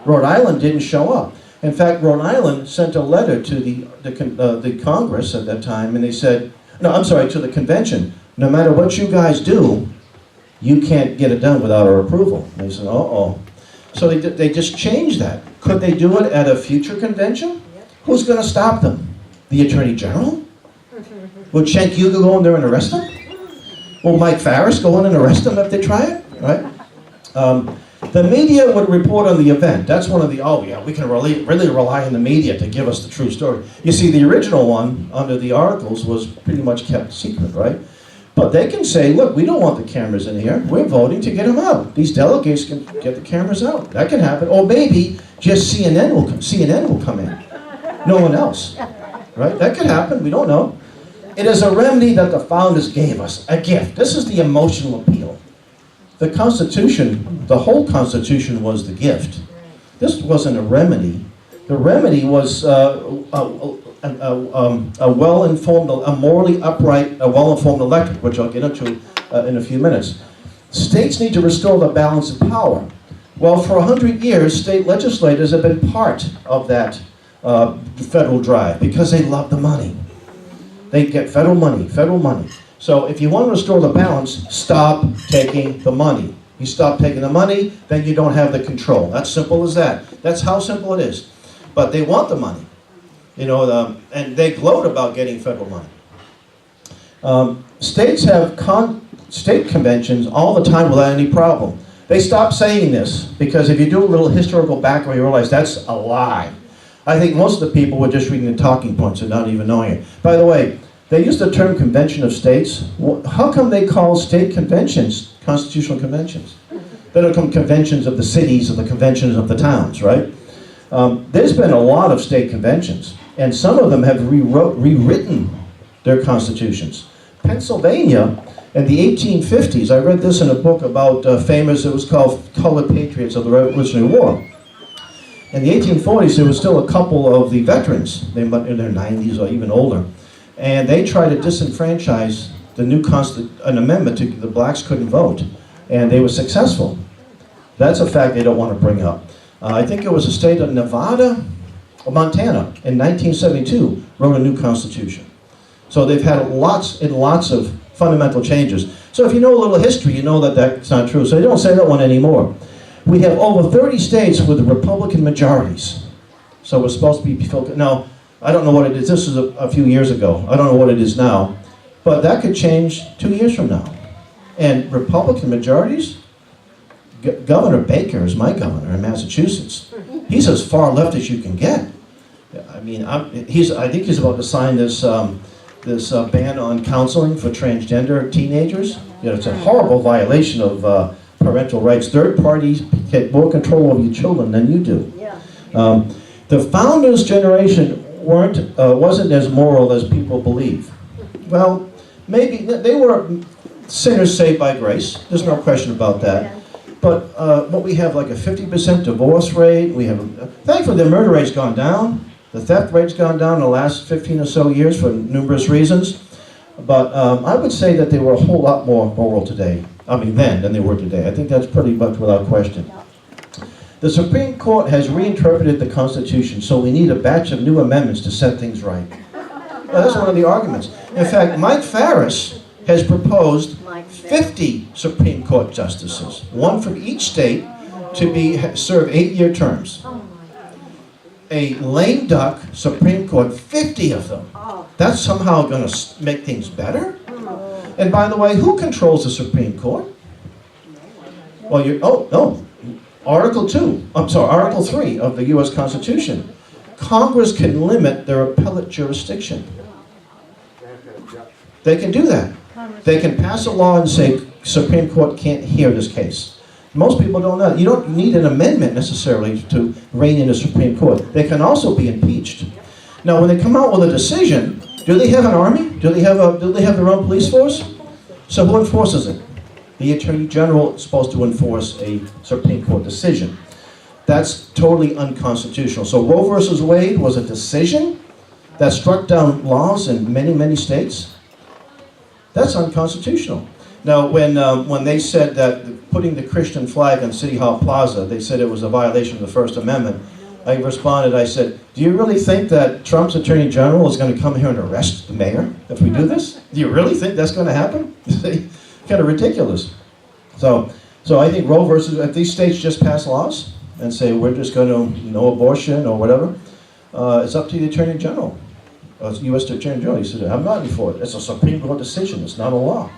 Rhode Island didn't show up. In fact, Rhode Island sent a letter to the Congress at that time, and they said, no, I'm sorry, to the convention, no matter what you guys do, you can't get it done without our approval. And they said, uh-oh. So they just changed that. Could they do it at a future convention? Who's going to stop them? The Attorney General? Would Cenk Uygur go in there and arrest them? Will Mike Farris go in and arrest them if they try it? Right? The media would report on the event. That's one of the, oh yeah, we can really rely on the media to give us the true story. You see, the original one under the Articles was pretty much kept secret, right? But they can say, look, we don't want the cameras in here. We're voting to get them out. These delegates can get the cameras out. That can happen. Or maybe just CNN will come in. No one else. Right? That could happen. We don't know. It is a remedy that the founders gave us, a gift. This is the emotional appeal. The Constitution, the whole Constitution was the gift. This wasn't a remedy. The remedy was a well-informed, a morally upright, a well-informed electorate, which I'll get into in a few minutes. States need to restore the balance of power. Well, for 100 years, state legislators have been part of that federal drive because they love the money. They get federal money, federal money. So if you want to restore the balance, stop taking the money. You stop taking the money, then you don't have the control. That's simple as that. That's how simple it is. But they want the money. You know, and they gloat about getting federal money. States have state conventions all the time without any problem. They stopped saying this because if you do a little historical background, you realize that's a lie. I think most of the people were just reading the talking points and not even knowing it. By the way, they use the term convention of states. How come they call state conventions constitutional conventions? They don't come conventions of the cities or the conventions of the towns, right? There's been a lot of state conventions, and some of them have rewritten their constitutions. Pennsylvania, in the 1850s, I read this in a book about it was called Colored Patriots of the Revolutionary War. In the 1840s, there was still a couple of the veterans, they were in their 90s or even older, and they tried to disenfranchise an amendment to the blacks couldn't vote, and they were successful. That's a fact they don't want to bring up. I think it was the state of Nevada or Montana in 1972 wrote a new constitution. So they've had lots and lots of fundamental changes. So if you know a little history, you know that that's not true. So they don't say that one anymore. We have over 30 states with Republican majorities. So we're supposed to be focused. Now, I don't know what it is. This is a few years ago. I don't know what it is now. But that could change 2 years from now. And Republican majorities, Governor Baker is my governor in Massachusetts. He's as far left as you can get. I mean, I think he's about to sign this ban on counseling for transgender teenagers. You know, it's a horrible violation of parental rights. Third parties get more control over your children than you do. The founders' generation wasn't as moral as people believe. Well, maybe they were sinners saved by grace. There's no question about that. But we have like a 50% divorce rate. We have, thankfully, the murder rate's gone down. The theft rate's gone down in the last 15 or so years for numerous reasons. But I would say that they were a whole lot more moral today. I mean, then than they were today. I think that's pretty much without question. The Supreme Court has reinterpreted the Constitution, so we need a batch of new amendments to set things right. Now, that's one of the arguments. In fact, Mike Farris has proposed 50 Supreme Court justices, one from each state, to serve 8-year terms. A lame duck Supreme Court, 50 of them. That's somehow going to make things better? And by the way, who controls the Supreme Court? Well, no. Article 3 of the U.S. Constitution. Congress can limit their appellate jurisdiction. They can do that. They can pass a law and say, Supreme Court can't hear this case. Most people don't know. You don't need an amendment necessarily to rein in the Supreme Court. They can also be impeached. Now, when they come out with a decision, do they have an army? Do they have their own police force? So who enforces it? The Attorney General is supposed to enforce a Supreme Court decision. That's totally unconstitutional. So Roe versus Wade was a decision that struck down laws in many, many states. That's unconstitutional. Now, when they said that putting the Christian flag on City Hall Plaza, they said it was a violation of the First Amendment, I responded, I said, do you really think that Trump's Attorney General is going to come here and arrest the mayor if we do this? Do you really think that's going to happen? Kind of ridiculous. So I think Roe versus, if these states just pass laws and say we're just going to, no abortion or whatever, it's up to the Attorney General. U.S. Attorney General, he said, I'm not for it. It's a Supreme Court decision. It's not a law.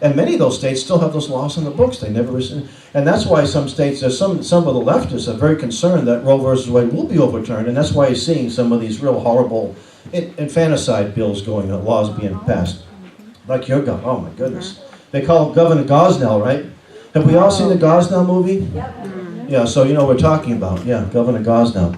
And many of those states still have those laws in the books. They never, and that's why some states, there's some of the leftists are very concerned that Roe versus Wade will be overturned, and that's why you're seeing some of these real horrible infanticide bills going on, laws being passed. Like your governor, oh my goodness. They call him Governor Gosnell, right? Have we all seen the Gosnell movie? Yeah, so you know what we're talking about. Yeah, Governor Gosnell.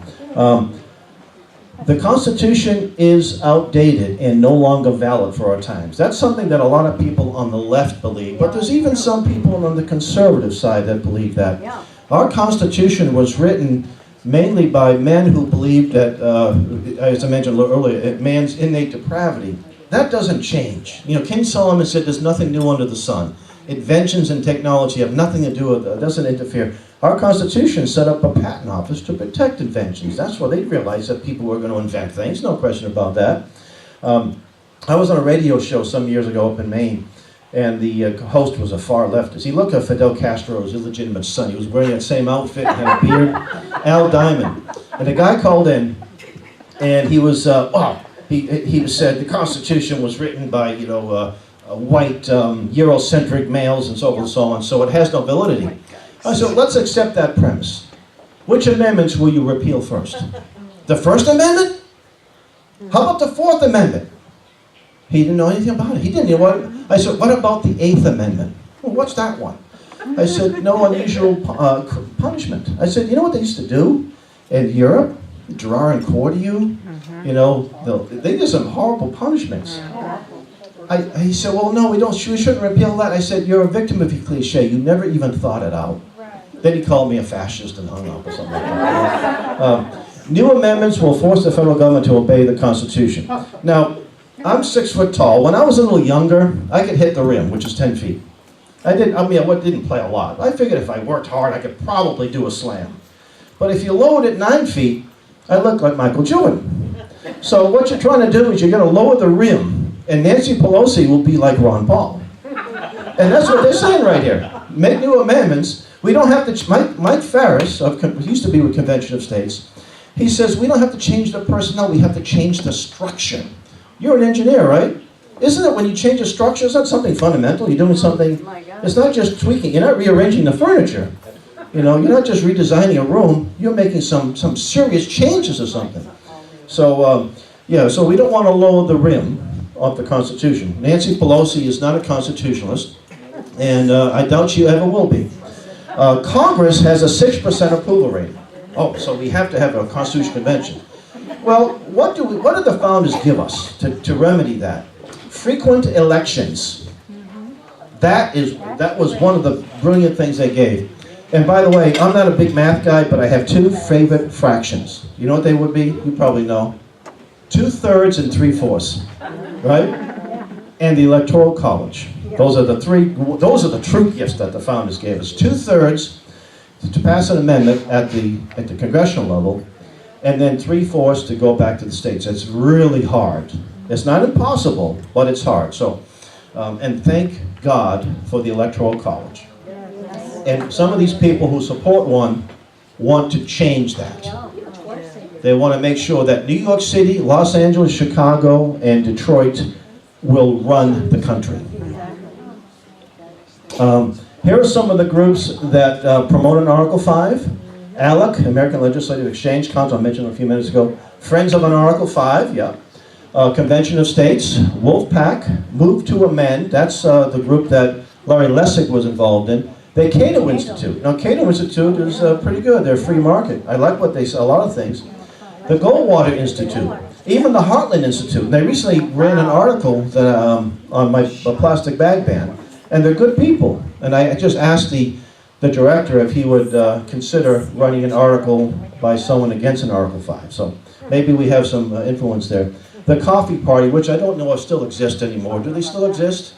The Constitution is outdated and no longer valid for our times. That's something that a lot of people on the left believe, but there's even some people on the conservative side that believe that. Our Constitution was written mainly by men who believed that, as I mentioned a little earlier, man's innate depravity. That doesn't change. You know, King Solomon said there's nothing new under the sun. Inventions and technology have nothing to do with it. It doesn't interfere. Our Constitution set up a patent office to protect inventions. That's why they realized that people were going to invent things. No question about that. I was on a radio show some years ago up in Maine, and the host was a far leftist. He looked at Fidel Castro's illegitimate son. He was wearing that same outfit and had a beard. Al Diamond. And the guy called in, and he was, he said the Constitution was written by, white Eurocentric males and so forth and so on, so it has no validity. I said, let's accept that premise. Which amendments will you repeal first? The First Amendment? How about the Fourth Amendment? He didn't know anything about it. He didn't know what. I said, what about the Eighth Amendment? Well, what's that one? I said, no unusual punishment. I said, you know what they used to do in Europe? Draw and quarter you. You know, they did some horrible punishments. He said, well, no, we shouldn't repeal that. I said, you're a victim of your cliche. You never even thought it out. Then he called me a fascist and hung up or something like that. New amendments will force the federal government to obey the Constitution. Now, I'm 6 foot tall. When I was a little younger, I could hit the rim, which is 10 feet. I didn't play a lot. I figured if I worked hard, I could probably do a slam. But if you lowered it 9 feet, I look like Michael Jordan. So what you're trying to do is you're going to lower the rim, and Nancy Pelosi will be like Ron Paul. And that's what they're saying right here. Make new amendments. We don't have to, Mike Farris, he used to be with Convention of States, he says we don't have to change the personnel, we have to change the structure. You're an engineer, right? Isn't it when you change a structure, is that something fundamental? You're doing something, it's not just tweaking, you're not rearranging the furniture. You know, you're not just redesigning a room, you're making some serious changes or something. So, so we don't want to lower the rim of the Constitution. Nancy Pelosi is not a constitutionalist, and I doubt she ever will be. Congress has a 6% approval rating. Oh, so we have to have a Constitutional Convention. Well, what did the founders give us to remedy that? Frequent elections. That was one of the brilliant things they gave. And by the way, I'm not a big math guy, but I have 2 favorite fractions. You know what they would be? You probably know. 2/3 and 3/4, right? And the Electoral College. Those are the true gifts that the founders gave us. 2/3 to pass an amendment at the congressional level, and then 3/4 to go back to the states. It's really hard. It's not impossible, but it's hard. So, and thank God for the Electoral College. And some of these people who support one want to change that. They want to make sure that New York City, Los Angeles, Chicago, and Detroit will run the country. Here are some of the groups that promote an Article 5. ALEC, American Legislative Exchange Council, I mentioned a few minutes ago. Friends of an Article 5, yeah. Convention of States, Wolfpack, Move to Amend, that's the group that Larry Lessig was involved in. The Cato Institute. Now, Cato Institute is pretty good. They're free market. I like what they say, a lot of things. The Goldwater Institute, even the Heartland Institute. They recently ran an article that, on my plastic bag ban, and they're good people. And I just asked the director if he would consider running an article by someone against an Article 5. So maybe we have some influence there. The Coffee Party, which I don't know if still exists anymore. Do they still exist?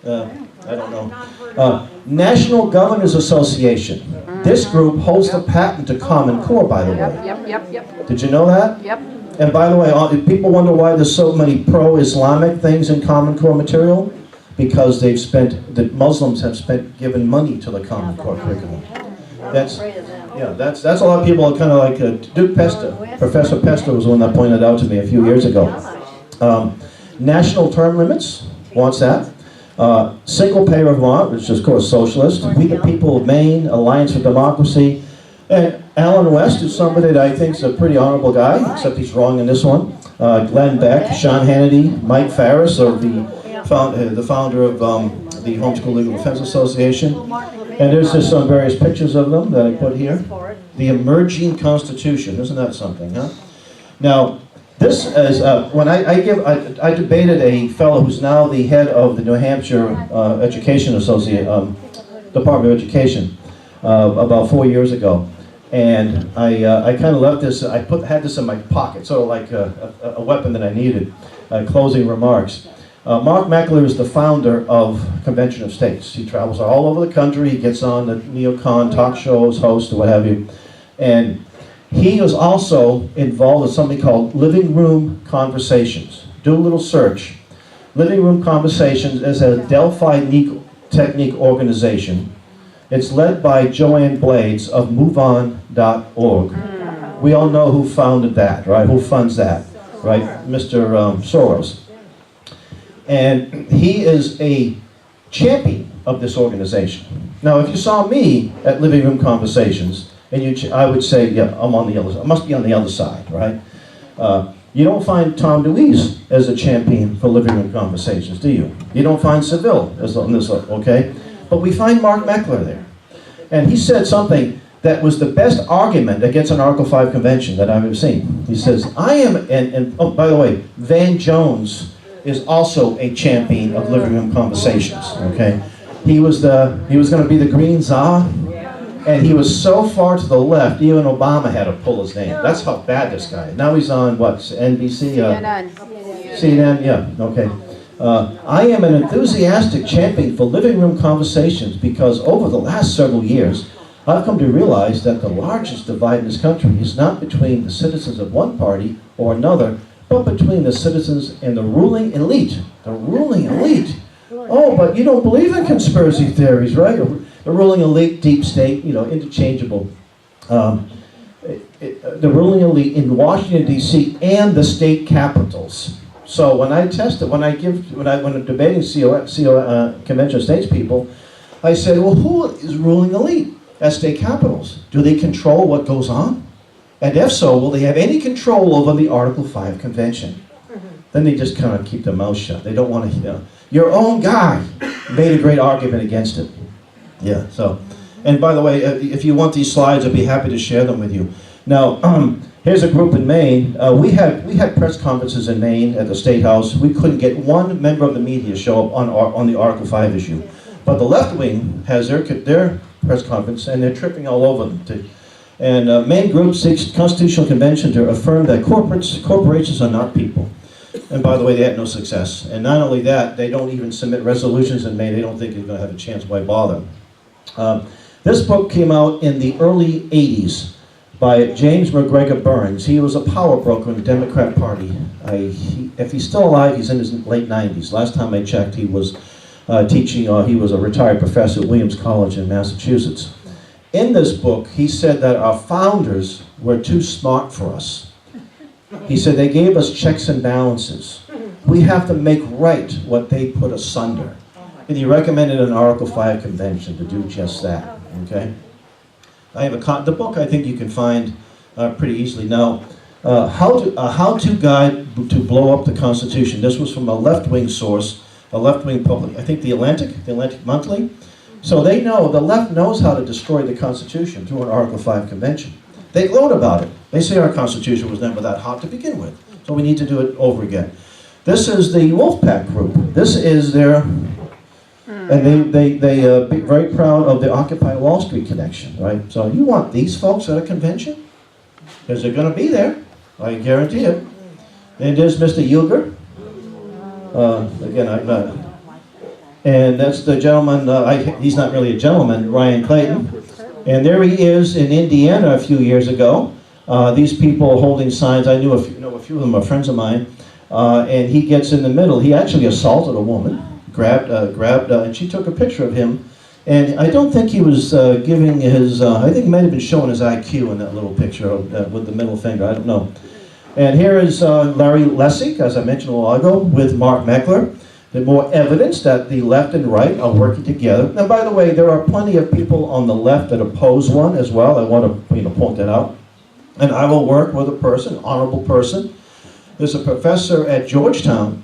I don't know. National Governors Association. This group holds the patent to Common Core, by the way. Yep. Did you know that? Yep. And by the way, if people wonder why there's so many pro-Islamic things in Common Core material, because the Muslims have given money to the Common Core curriculum. That's a lot of people are kind of like Duke Pesta. Professor Pesta was the one that pointed out to me a few years ago. National term limits, wants that. Single Pay Vermont, which is of course socialist. We the People of Maine, Alliance for Democracy. And Alan West is somebody that I think is a pretty honorable guy, except he's wrong in this one. Glenn Beck, Sean Hannity, Mike Farris, of the founder of the Homeschool Legal Defense Association. And there's just some various pictures of them that I put here. The Emerging Constitution, isn't that something, huh? Now, this is, when I debated a fellow who's now the head of the New Hampshire Education Department of Education about 4 years ago. And I kind of left this, had this in my pocket, sort of like a weapon that I needed, closing remarks. Mark Meckler is the founder of Convention of States. He travels all over the country, he gets on the neocon talk shows, hosts, or what have you. And he was also involved in something called Living Room Conversations. Do a little search. Living Room Conversations is a Delphi Technique organization. It's led by Joanne Blades of MoveOn.org. We all know who founded that, right? Who funds that, right? Mr. Soros. And he is a champion of this organization. Now, if you saw me at Living Room Conversations, and I would say, yeah, I'm on the other side. I must be on the other side, right? You don't find Tom DeWeese as a champion for Living Room Conversations, do you? You don't find Seville as on this, okay? But we find Mark Meckler there. And he said something that was the best argument against an Article 5 convention that I've ever seen. He says, I am, and oh, by the way, Van Jones is also a champion of Living Room Conversations, okay? He was going to be the Green Czar, and he was so far to the left, even Obama had to pull his name. That's how bad this guy is. Now he's on, what, NBC? CNN, yeah, okay. I am an enthusiastic champion for Living Room Conversations because over the last several years, I've come to realize that the largest divide in this country is not between the citizens of one party or another, but between the citizens and the ruling elite. The ruling elite. Oh, but you don't believe in conspiracy theories, right? The ruling elite, deep state, interchangeable. The ruling elite in Washington, D.C. and the state capitals. So when I'm debating Convention of States people, I said, well, who is ruling elite at state capitals? Do they control what goes on? And if so, will they have any control over the Article 5 convention? Then they just kind of keep their mouth shut. They don't want to, Your own guy made a great argument against it. Yeah, so, and by the way, if you want these slides, I'd be happy to share them with you. Now, here's a group in Maine. We had press conferences in Maine at the State House. We couldn't get one member of the media show up on the Article 5 issue. But the left wing has their press conference, and they're tripping all over them. And Maine group seeks Constitutional Convention to affirm that corporations are not people. And by the way, they had no success. And not only that, they don't even submit resolutions in Maine. They don't think they're going to have a chance. Why bother? This book came out in the early 80s by James McGregor Burns. He was a power broker in the Democrat Party. If he's still alive, he's in his late 90s. Last time I checked, he was teaching, he was a retired professor at Williams College in Massachusetts. In this book, he said that our founders were too smart for us. He said they gave us checks and balances. We have to make right what they put asunder. And he recommended an Article 5 convention to do just that, okay? I have the book I think you can find pretty easily. Now, how-to guide to blow up the Constitution. This was from a left-wing source, a left-wing public, I think the Atlantic Monthly. So they know, the left knows how to destroy the Constitution through an Article 5 convention. They gloat about it. They say our Constitution was never that hot to begin with, so we need to do it over again. This is the Wolfpack group. This is their, and they be very proud of the Occupy Wall Street connection, right? So you want these folks at a convention? Because they're going to be there, I guarantee it. And there's Mr. Uger. Again, and that's the gentleman, he's not really a gentleman, Ryan Clayton. And there he is in Indiana a few years ago. These people holding signs, I know a few of them are friends of mine. And he gets in the middle. He actually assaulted a woman, grabbed, and she took a picture of him. And I don't think he was giving his, I think he might have been showing his IQ in that little picture with the middle finger, I don't know. And here is Larry Lessig, as I mentioned a while ago, with Mark Meckler. There's more evidence that the left and right are working together. And by the way, there are plenty of people on the left that oppose one as well. I want to point that out. And I will work with a person, honorable person. There's a professor at Georgetown.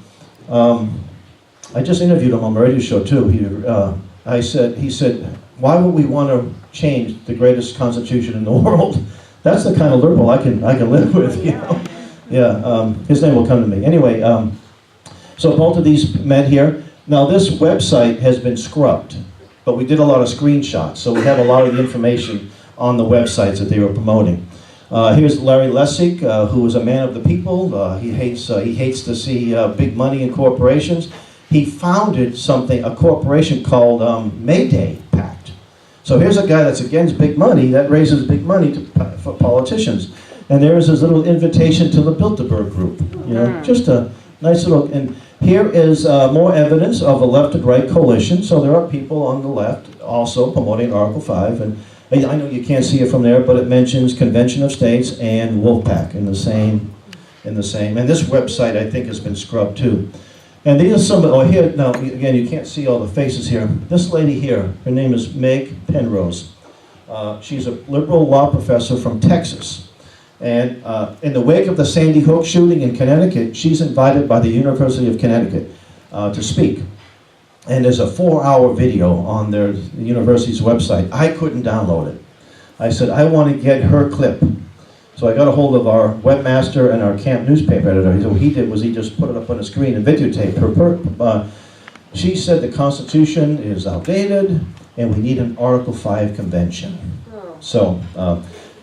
I just interviewed him on the radio show too. He said, why would we want to change the greatest constitution in the world? That's the kind of liberal I can live with, you know. Yeah, his name will come to me. Anyway, so both of these men here. Now this website has been scrubbed, but we did a lot of screenshots, so we have a lot of the information on the websites that they were promoting. Here's Larry Lessig, who is a man of the people. He hates to see big money in corporations. He founded a corporation called Mayday Pact. So here's a guy that's against big money, that raises big money for politicians. And there's his little invitation to the Bilderberg group. You know, just a nice little, and here is more evidence of a left and right coalition. So there are people on the left also promoting Article 5. And I know you can't see it from there, but it mentions Convention of States and Wolfpack in the same. And this website, I think, has been scrubbed too. And these are some, here, now, again, you can't see all the faces here. This lady here, her name is Meg Penrose. She's a liberal law professor from Texas. And in the wake of the Sandy Hook shooting in Connecticut, she's invited by the University of Connecticut to speak. And there's a 4-hour video on the university's website. I couldn't download it. I said, I want to get her clip. So I got a hold of our webmaster and our camp newspaper editor. So what he did was he just put it up on the screen and videotaped her. She said the Constitution is outdated and we need an Article 5 convention. So,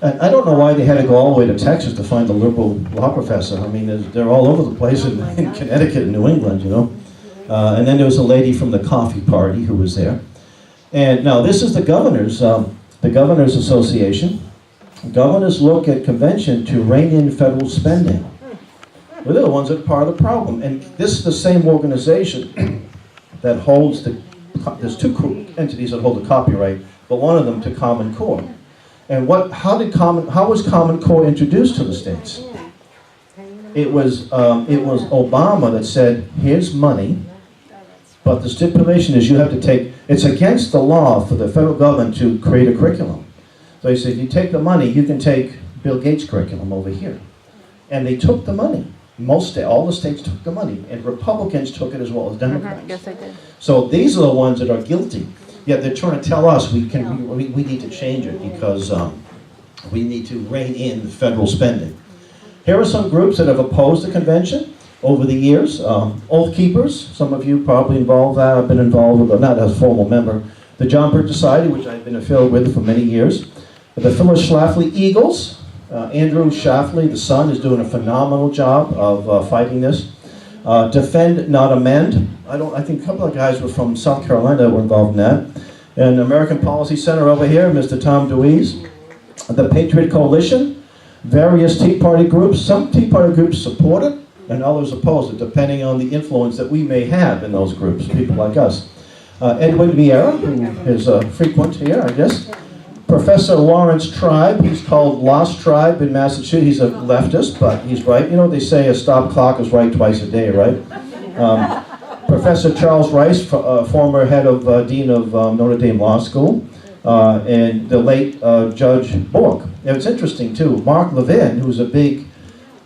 I don't know why they had to go all the way to Texas to find a liberal law professor. I mean, they're all over the place in Connecticut and New England, you know. And then there was a lady from the Coffee Party who was there. And now this is the Governors Association. Governors look at convention to rein in federal spending. Well, they're the ones that are part of the problem. And this is the same organization that holds there's two entities that hold the copyright, but one of them to Common Core. And how was Common Core introduced to the states? It was Obama that said, here's money, but the stipulation is you have to take, it's against the law for the federal government to create a curriculum. So he said, you take the money, you can take Bill Gates' curriculum over here. And they took the money. All the states took the money, and Republicans took it as well as Democrats. Yes, they did. So these are the ones that are guilty. Yet they're trying to tell us we need to change it because we need to rein in federal spending. Here are some groups that have opposed the convention over the years. Oath Keepers, some of you probably have been involved with, not as a formal member. The John Birch Society, which I've been affiliated with for many years. The Phyllis Schlafly Eagles. Andrew Schlafly, the son, is doing a phenomenal job of fighting this. Defend, Not Amend. I think a couple of guys were from South Carolina that were involved in that. And American Policy Center over here, Mr. Tom DeWeese. The Patriot Coalition. Various Tea Party groups. Some Tea Party groups support it, and others oppose it, depending on the influence that we may have in those groups, people like us. Edwin Vieira, who is frequent here, I guess. Professor Lawrence Tribe, he's called Lost Tribe in Massachusetts. He's a leftist, but he's right. You know, they say a stop clock is right twice a day, right? Professor Charles Rice, former head of Dean of Notre Dame Law School, and the late Judge Bork. And it's interesting too, Mark Levin, who's a big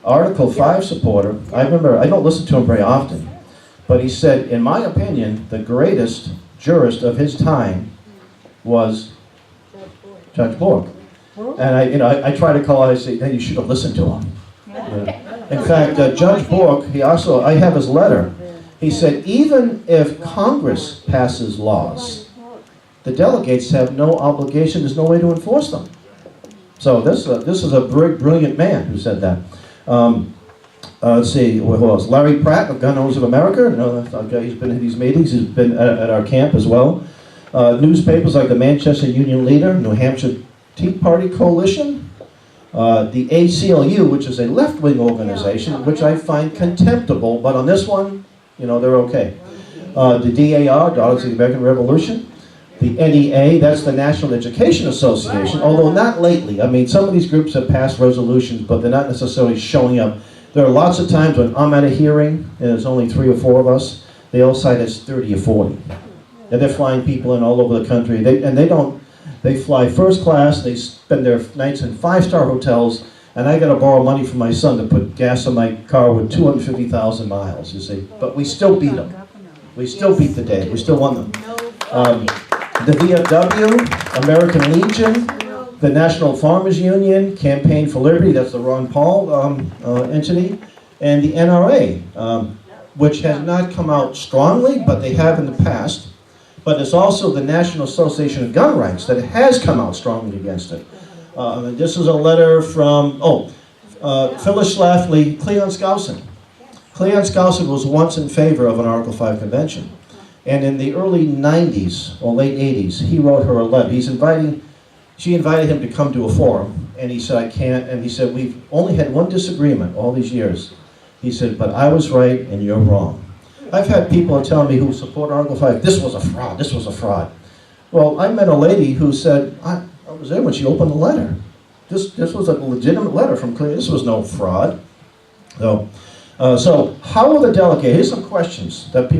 Article 5 supporter, I remember, I don't listen to him very often, but he said, in my opinion, the greatest jurist of his time was Judge Bork. And I try to call out, I say, hey, you should have listened to him. In fact, Judge Bork, I have his letter. He said, even if Congress passes laws, the delegates have no obligation, there's no way to enforce them. So this is a brilliant man who said that. Let's see, who else? Larry Pratt of Gun Owners of America. He's been at these meetings. He's been at our camp as well. Newspapers like the Manchester Union Leader, New Hampshire Tea Party Coalition, the ACLU, which is a left-wing organization, which I find contemptible, but on this one, they're okay. The DAR, Daughters of the American Revolution. The NEA, that's the National Education Association, although not lately. I mean, some of these groups have passed resolutions, but they're not necessarily showing up. There are lots of times when I'm at a hearing, and there's only 3 or 4 of us, they all cite as 30 or 40. And they're flying people in all over the country. They fly first class, they spend their nights in 5-star hotels, and I gotta borrow money from my son to put gas in my car with 250,000 miles, you see. But we still beat them. We still beat the day. We still won them. The VFW, American Legion, the National Farmers Union, Campaign for Liberty, that's the Ron Paul entity, and the NRA, which has not come out strongly, but they have in the past. But there's also the National Association of Gun Rights that has come out strongly against it. This is a letter from, Phyllis Schlafly, Cleon Skousen. Cleon Skousen was once in favor of an Article 5 convention. And in the early 90s, or late 80s, he wrote her a letter. She invited him to come to a forum, and he said, I can't, and he said, we've only had one disagreement all these years. He said, but I was right and you're wrong. I've had people telling me who support Article 5, this was a fraud, this was a fraud. Well, I met a lady who said, I was there when she opened the letter. This was a legitimate letter from Clear, this was no fraud. So how will the delegate, here's some questions that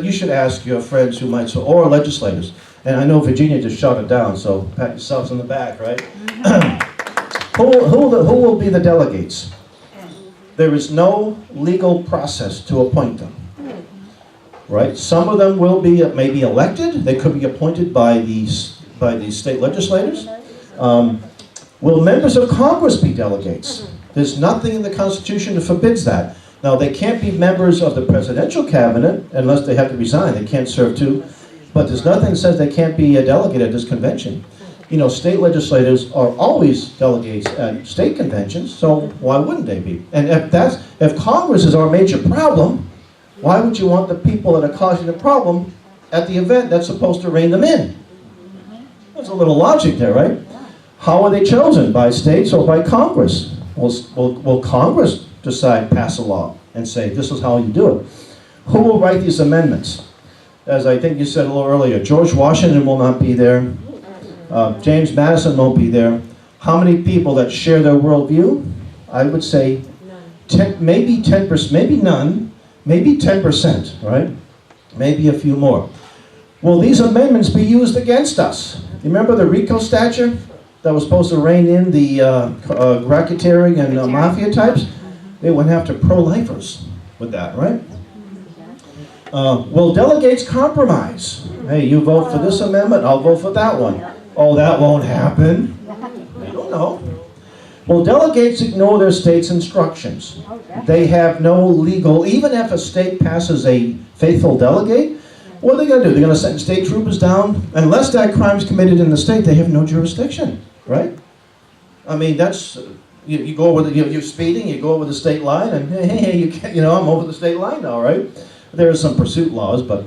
you should ask your friends who might, or legislators. And I know Virginia just shot it down, so pat yourselves on the back, right? Who will be the delegates? There is no legal process to appoint them, right? Some of them will be maybe elected. They could be appointed by the state legislators. Will members of Congress be delegates? There's nothing in the Constitution that forbids that. Now, they can't be members of the presidential cabinet unless they have to resign. They can't serve too. But there's nothing that says they can't be a delegate at this convention. State legislators are always delegates at state conventions, so why wouldn't they be? And if Congress is our major problem, why would you want the people that are causing the problem at the event that's supposed to rein them in? There's a little logic there, right? How are they chosen? By states or by Congress? Will Congress decide, pass a law, and say, this is how you do it? Who will write these amendments? As I think you said a little earlier, George Washington will not be there. James Madison won't be there. How many people that share their worldview? I would say maybe 10%, maybe none, maybe 10%, right? Maybe a few more. Will these amendments be used against us? You remember the RICO statute that was supposed to rein in the racketeering and mafia types? They went after pro-lifers with that, right? Will delegates compromise? Hey, you vote for this amendment, I'll vote for that one. Oh, that won't happen. I don't know. Will delegates ignore their state's instructions? They have no legal, even if a state passes a faithful delegate, what are they going to do? They're going to send state troopers down? Unless that crime is committed in the state, they have no jurisdiction, right? I mean, that's, you go over you're speeding, you go over the state line, and hey, I'm over the state line now, right? There are some pursuit laws, but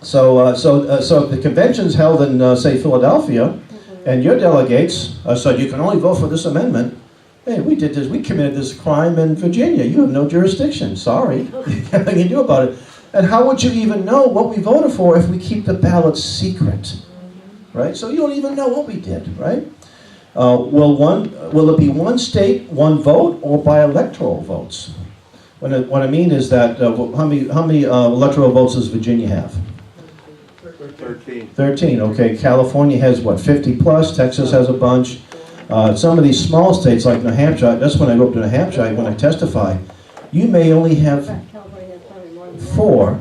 so the convention's held in, say, Philadelphia, and your delegates said you can only vote for this amendment. Hey, we did this. We committed this crime in Virginia. You have no jurisdiction. Sorry, nothing you can do about it. And how would you even know what we voted for if we keep the ballots secret, right? So you don't even know what we did, right? Will it be one state, one vote, or by electoral votes? What I mean is that, how many electoral votes does Virginia have? 13. 13, okay. California has, what, 50 plus? Texas has a bunch. Some of these small states like New Hampshire, that's when I go up to New Hampshire, when I testify, you may only have 4,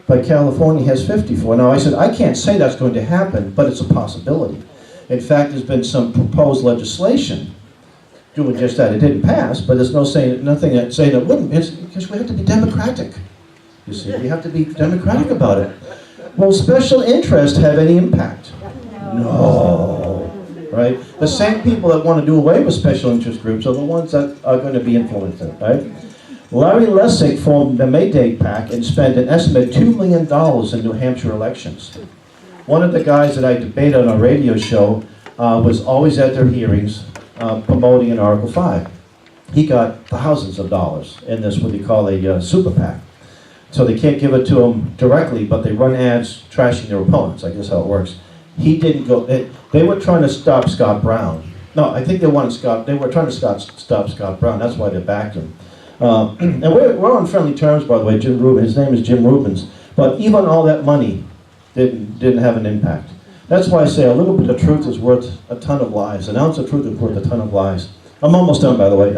but California has 54. Now I said, I can't say that's going to happen, but it's a possibility. In fact, there's been some proposed legislation doing just that. It didn't pass, but there's nothing that saying it wouldn't. It's because we have to be democratic. You see, we have to be democratic about it. Will special interest have any impact? No. Right? The same people that want to do away with special interest groups are the ones that are going to be influenced, right? Larry Lessig formed the Mayday PAC and spent an estimated $2 million in New Hampshire elections. One of the guys that I debated on a radio show was always at their hearings promoting an Article 5. He got thousands of dollars in this, what they call a super PAC. So they can't give it to him directly, but they run ads trashing their opponents. I guess how it works. He didn't go. They were trying to stop Scott Brown. No, I think they wanted Scott. They were trying to stop Scott Brown. That's why they backed him. And we're on friendly terms, by the way. Jim Rubin. His name is Jim Rubens. But even all that money didn't have an impact. That's why I say a little bit of truth is worth a ton of lies. An ounce of truth is worth a ton of lies. I'm almost done, by the way.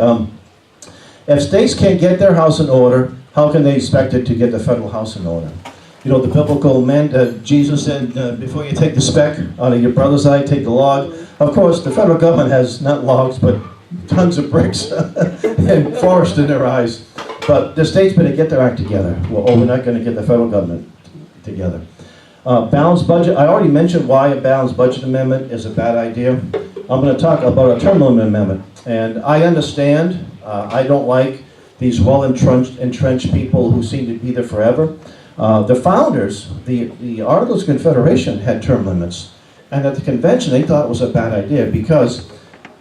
If states can't get their house in order, how can they expect it to get the federal house in order? You know, the biblical man, Jesus said, before you take the speck out of your brother's eye, take the log. Of course, the federal government has not logs, but tons of bricks and forest in their eyes. But the states better get their act together, or we're not going to get the federal government together. Balanced budget, I already mentioned why a balanced budget amendment is a bad idea. I'm going to talk about a term limit amendment. And I understand, I don't like these well-entrenched people who seem to be there forever. The founders, the Articles of Confederation had term limits. And at the convention, they thought it was a bad idea because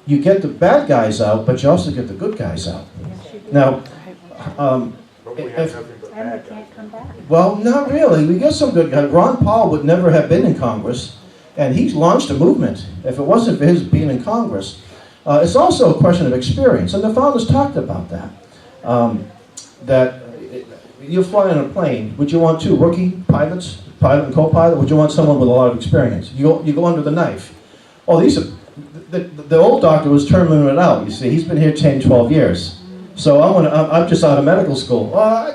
you get the bad guys out, but you also get the good guys out. Now, well, not really. We get some good guys. Ron Paul would never have been in Congress, and he's launched a movement. If it wasn't for his being in Congress, it's also a question of experience, and the founders talked about that. That you fly on a plane, would you want 2 rookie pilots, pilot and co-pilot? Would you want someone with a lot of experience? You go under the knife. Oh, these are, the old doctor was term limited out. You see, he's been here 10, 12 years. So I'm just out of medical school.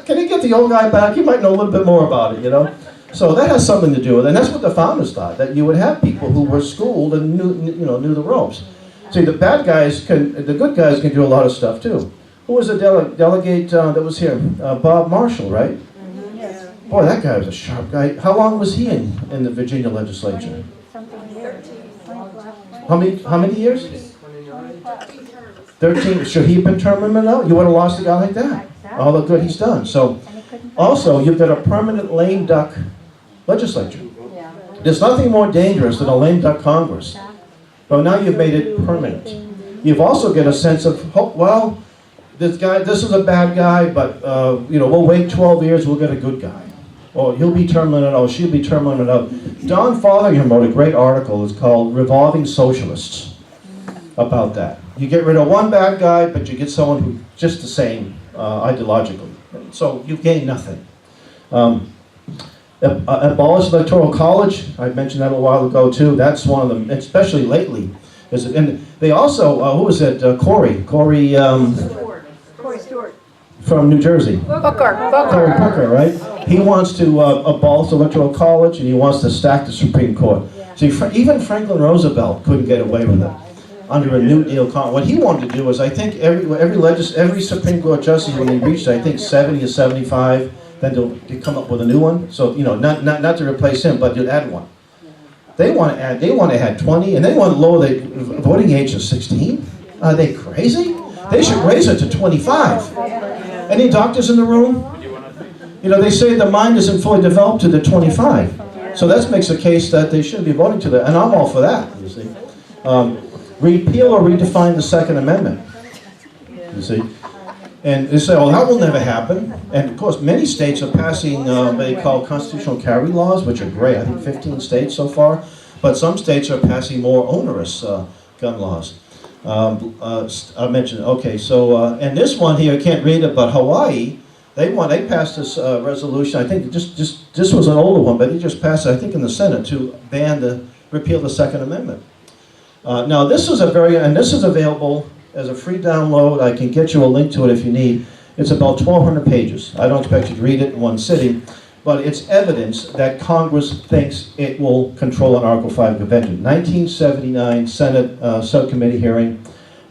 Can you get the old guy back? He might know a little bit more about it, you know. So that has something to do with it, and that's what the founders thought, that you would have people who were schooled and knew the ropes. See, the good guys can do a lot of stuff too. Who was the delegate that was here? Bob Marshall, right? Yes. Boy, that guy was a sharp guy. How long was he in the Virginia legislature? How many years? 13. Should he have been term limited out? You would have lost a guy like that. All the good he's done. So, also, you've got a permanent lame duck legislature. There's nothing more dangerous than a lame duck Congress. But now you've made it permanent. You've also got a sense of hope. Well, this is a bad guy, but we'll wait 12 years, we'll get a good guy. Or he'll be term limited out, she'll be term limited out. Don Fotheringham wrote a great article. It's called Revolving Socialists about that. You get rid of one bad guy, but you get someone who's just the same ideologically. So you gain nothing. Abolish electoral college. I mentioned that a while ago too. That's one of them, especially lately. And they also, who was it? Corey Stewart. From New Jersey. Cory Booker, right? He wants to abolish electoral college, and he wants to stack the Supreme Court. See, even Franklin Roosevelt couldn't get away with it under a New Deal. What he wanted to do was, I think every Supreme Court justice, when they reached, I think 70 or 75, then they'll come up with a new one. So not to replace him, but to add one. They want to add 20, and they want to lower the voting age to 16. Are they crazy? They should raise it to 25. Any doctors in the room? They say the mind isn't fully developed to the 25. So that makes a case that they shouldn't be voting to that, and I'm all for that, you see. Repeal or redefine the Second Amendment, you see. And they say, that will never happen. And of course, many states are passing what they call constitutional carry laws, which are great. I think 15 states so far. But some states are passing more onerous gun laws. I mentioned, okay, so, and this one here, I can't read it, but Hawaii, they passed this resolution, I think this was an older one, but they just passed it, I think in the Senate, to repeal the Second Amendment. Now this is this is available as a free download. I can get you a link to it if you need. It's about 1,200 pages. I don't expect you to read it in one sitting, but it's evidence that Congress thinks it will control an Article 5 convention. 1979 Senate subcommittee hearing,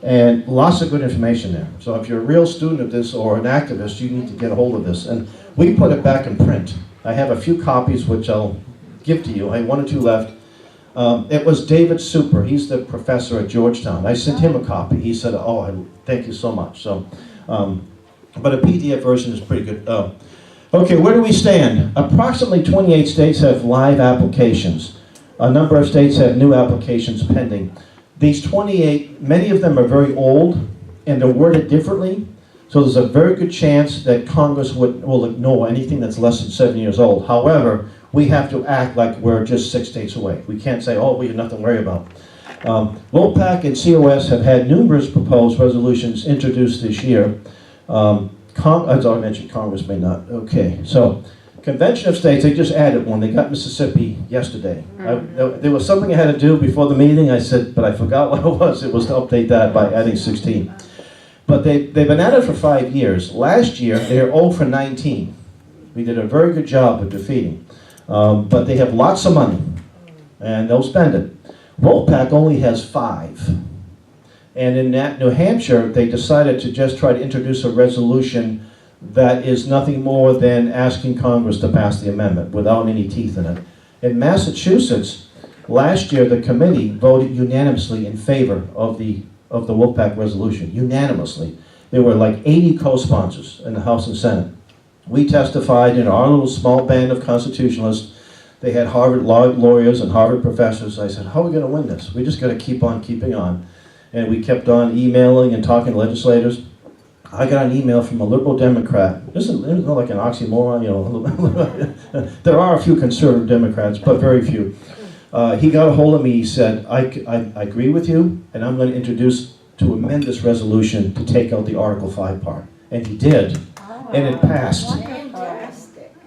and lots of good information there. So if you're a real student of this or an activist, you need to get a hold of this. And we put it back in print. I have a few copies which I'll give to you. I have 1 or 2 left. It was David Super. He's the professor at Georgetown. I sent him a copy. He said, "Oh, thank you so much." So, but a PDF version is pretty good. Okay, where do we stand? Approximately 28 states have live applications. A number of states have new applications pending. These 28, many of them are very old, and they're worded differently. So there's a very good chance that Congress will ignore anything that's less than 7 years old. However, we have to act like we're just 6 states away. We can't say, oh, we have nothing to worry about. WOPAC and COS have had numerous proposed resolutions introduced this year. As I mentioned, Congress may not. Okay, so Convention of States, they just added one. They got Mississippi yesterday. There was something I had to do before the meeting. I said, but I forgot what it was. It was to update that by adding 16. But they've been at it for 5 years. Last year, they were 0 for 19. We did a very good job of defeating. But they have lots of money, and they'll spend it. WOPAC only has 5. And in New Hampshire, they decided to just try to introduce a resolution that is nothing more than asking Congress to pass the amendment without any teeth in it. In Massachusetts, last year, the committee voted unanimously in favor of the WOPAC resolution, unanimously. There were like 80 co-sponsors in the House and Senate. We testified in our little small band of constitutionalists. They had Harvard lawyers and Harvard professors. I said, how are we going to win this? We just got to keep on keeping on. And we kept on emailing and talking to legislators. I got an email from a liberal Democrat. This is not like an oxymoron, you know. There are a few conservative Democrats, but very few. He got a hold of me. He said, I agree with you, and I'm going to amend this resolution to take out the Article 5 part. And he did. And it passed.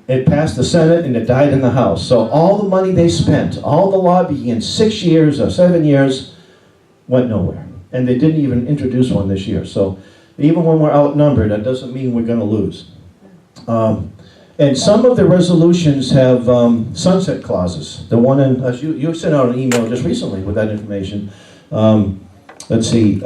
It passed the Senate and it died in the House. So all the money they spent, all the lobbying in 6 years or 7 years went nowhere. And they didn't even introduce one this year. So even when we're outnumbered, that doesn't mean we're going to lose. And some of the resolutions have sunset clauses. The one in, as you sent out an email just recently with that information. Let's see,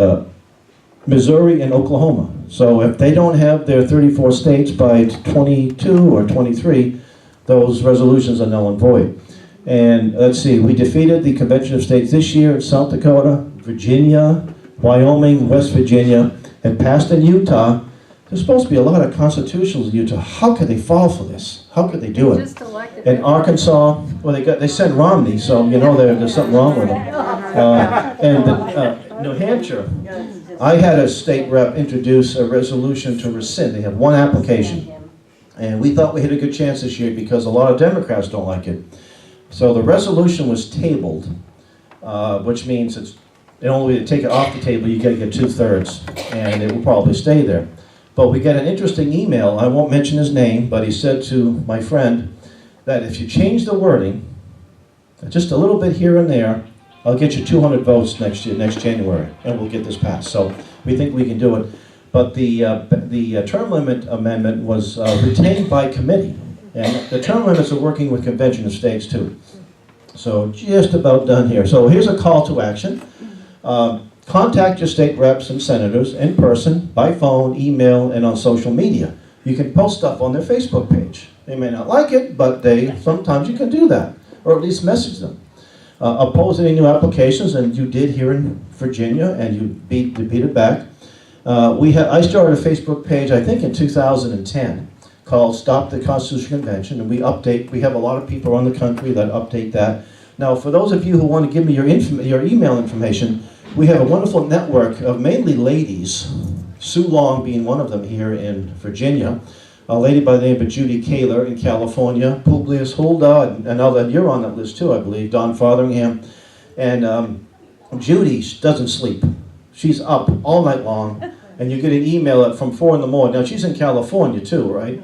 Missouri and Oklahoma. So if they don't have their 34 states by 22 or 23, those resolutions are null and void. And let's see, we defeated the Convention of States this year in South Dakota, Virginia, Wyoming, West Virginia, and passed in Utah. There's supposed to be a lot of constitutionals in Utah. How could they fall for this? How could they do it? Just elected. In Arkansas, well, they sent Romney, so you know there's something wrong with them. And New Hampshire, I had a state rep introduce a resolution to rescind. They had one application. And we thought we had a good chance this year because a lot of Democrats don't like it. So the resolution was tabled, which means it's the only way to take it off the table, you got to get 2/3, and it will probably stay there. But we get an interesting email. I won't mention his name, but he said to my friend that if you change the wording, just a little bit here and there, I'll get you 200 votes next January, and we'll get this passed. So we think we can do it. But the term limit amendment was retained by committee, and the term limits are working with Convention of States too. So just about done here. So here's a call to action. Contact your state reps and senators in person, by phone, email, and on social media. You can post stuff on their Facebook page. They may not like it, but sometimes you can do that, or at least message them. Oppose any new applications, and you did here in Virginia, and you beat it back. I started a Facebook page, I think in 2010, called Stop the Constitutional Convention, and we have a lot of people around the country that update that. Now, for those of you who want to give me your email information, we have a wonderful network of mainly ladies, Sue Long being one of them here in Virginia, a lady by the name of Judy Kaler in California, Publius Hulda, and now that you're on that list too, I believe, Don Fotheringham. And Judy doesn't sleep. she's up all night long, and you get an email from 4 in the morning. Now, she's in California too, right?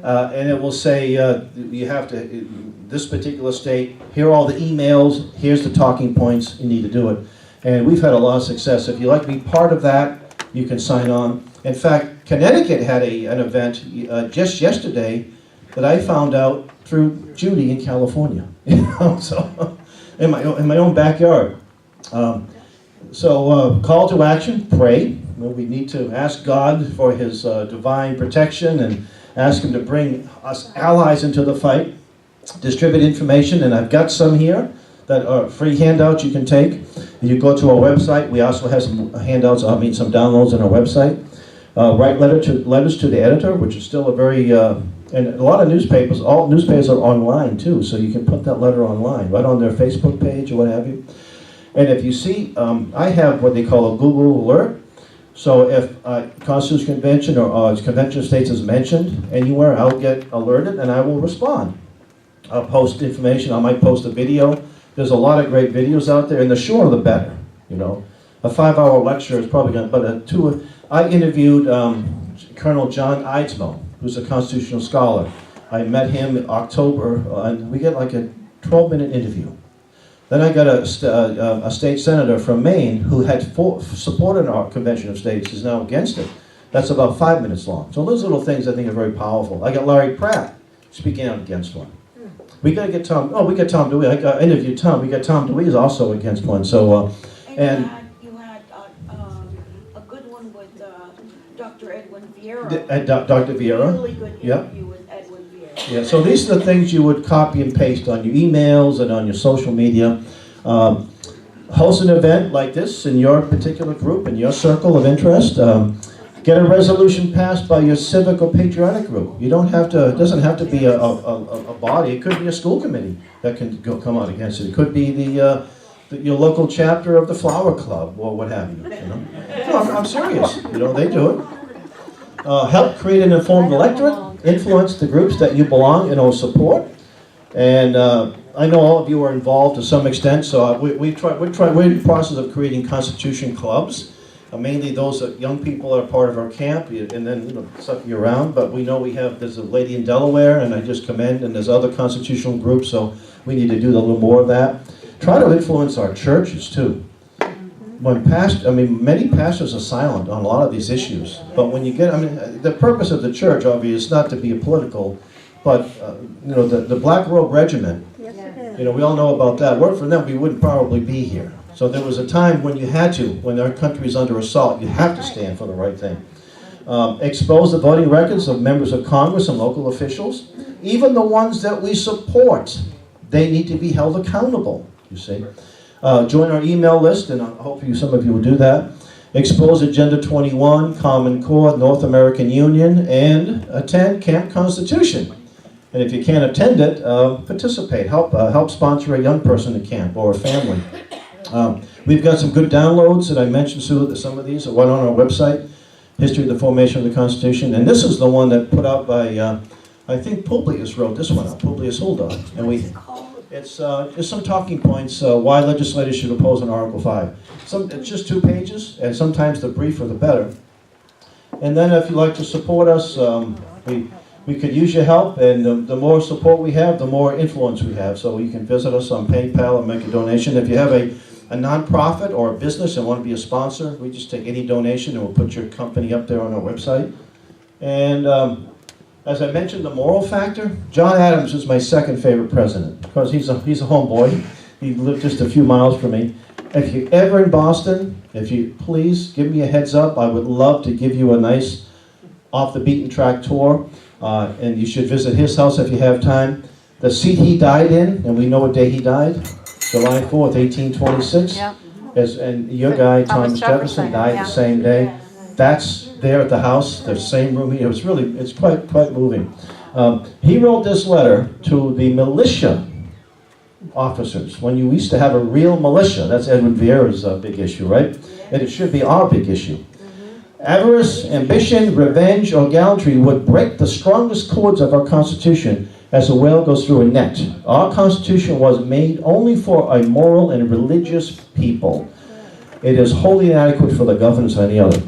And it will say, you have to, this particular state, here are all the emails, here's the talking points, you need to do it. And we've had a lot of success. If you'd like to be part of that, you can sign on. In fact, Connecticut had an event just yesterday that I found out through Judy in California. So in my own backyard. Call to action, pray. We need to ask God for His divine protection and ask Him to bring us allies into the fight. Distribute information, and I've got some here that are free handouts you can take. You go to our website. We also have some handouts, some downloads on our website. Write letters to the editor, which is still a very, and a lot of newspapers, all newspapers are online too, so you can put that letter online, right on their Facebook page or what have you. And if you see, I have what they call a Google alert. So if Constitutional Convention or Convention of States is mentioned anywhere, I'll get alerted and I will respond. I'll post information, I might post a video. There's a lot of great videos out there, and the shorter the better, you know. A 5-hour lecture is probably going to, but I interviewed Colonel John Eidsmoe, who's a constitutional scholar. I met him in October, and we get like a 12-minute interview. Then I got a state senator from Maine who had supported our Convention of States, is now against it. That's about 5 minutes long. So those little things I think are very powerful. I got Larry Pratt speaking out against one. We got to get Tom, we got Tom Dewey. I interviewed Tom. We got Tom Dewey is also against one. So, and you had a good one with Dr. Edwin Vieira. Dr. Vieira. Really good interview with Edwin Vieira. Yeah, so these are the things you would copy and paste on your emails and on your social media. Host an event like this in your particular group, in your circle of interest. Get a resolution passed by your civic or patriotic group. You don't have to, it doesn't have to be a body. It could be a school committee that can come out against it. It could be your local chapter of the Flower Club or what have you. No, I'm serious. They do it. Help create an informed electorate. Influence the groups that you belong in or support. And I know all of you are involved to some extent, so we're in the process of creating constitution clubs. Mainly those young people are part of our camp, and then stuff year round. But we know there's a lady in Delaware, and I just commend, and there's other constitutional groups, so we need to do a little more of that. Try to influence our churches too. Many pastors are silent on a lot of these issues. But when you get, the purpose of the church, obviously, is not to be political, but the Black Robe Regiment. Yes, it is. We all know about that. Were it for them, we wouldn't probably be here. So there was a time when you had to, when our country is under assault, you have to stand for the right thing. Expose the voting records of members of Congress and local officials. Even the ones that we support, they need to be held accountable, you see. Join our email list, and hopefully some of you will do that. Expose Agenda 21, Common Core, North American Union, and attend Camp Constitution. And if you can't attend it, participate. Help sponsor a young person at camp or a family. We've got some good downloads that I mentioned, Sue, some of these are right on our website, History of the Formation of the Constitution. And this is the one that put out by, I think Publius wrote this one out, Publius Hulda. And it's just some talking points, why legislators should oppose an Article 5. It's just 2 pages, and sometimes the briefer the better. And then if you'd like to support us, we could use your help, and the more support we have, the more influence we have. So you can visit us on PayPal and make a donation. If you have a nonprofit or a business and want to be a sponsor, we just take any donation and we'll put your company up there on our website. And as I mentioned, the moral factor, John Adams is my second favorite president because he's a homeboy. He lived just a few miles from me. If you're ever in Boston, if you please give me a heads up, I would love to give you a nice off the beaten track tour. And you should visit his house if you have time. The seat he died in, and we know what day he died, July 4th, 1826. Yeah. And your guy, Thomas Jefferson, died the same day. That's there at the house, the same room. It's quite moving. He wrote this letter to the militia officers. When you used to have a real militia, that's Edwin Vieira's big issue, right? And it should be our big issue. Avarice, ambition, revenge, or gallantry would break the strongest cords of our Constitution as a whale goes through a net. Our Constitution was made only for a moral and religious people. It is wholly inadequate for the governance of any other.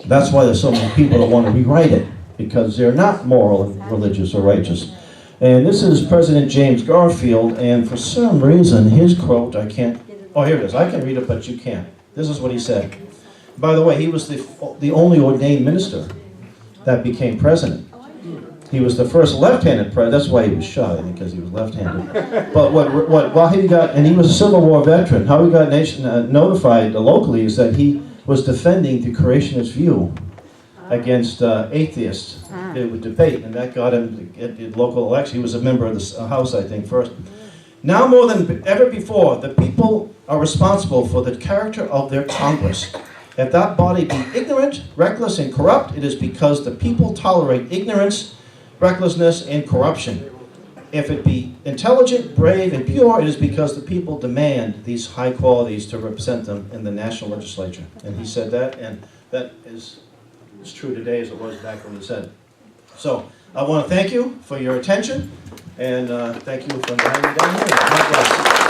That's why there's so many people that want to rewrite it, because they're not moral and religious or righteous. And this is President James Garfield, and for some reason, his quote, I can't, oh, here it is. I can read it, but you can't. This is what he said. By the way, he was the only ordained minister that became president. He was the first left-handed president. That's why he was shot, I think, because he was left-handed. But while he got, and he was a Civil War veteran, how he got notified locally is that he was defending the creationist view against atheists. It would debate, and that got him at the local election. He was a member of the House, I think, first. Now more than ever before, the people are responsible for the character of their Congress. If that body be ignorant, reckless, and corrupt, it is because the people tolerate ignorance, recklessness, and corruption. If it be intelligent, brave, and pure, it is because the people demand these high qualities to represent them in the national legislature. And he said that, and that is as true today as it was back when he said it. So I want to thank you for your attention, and thank you for inviting me down here. God bless.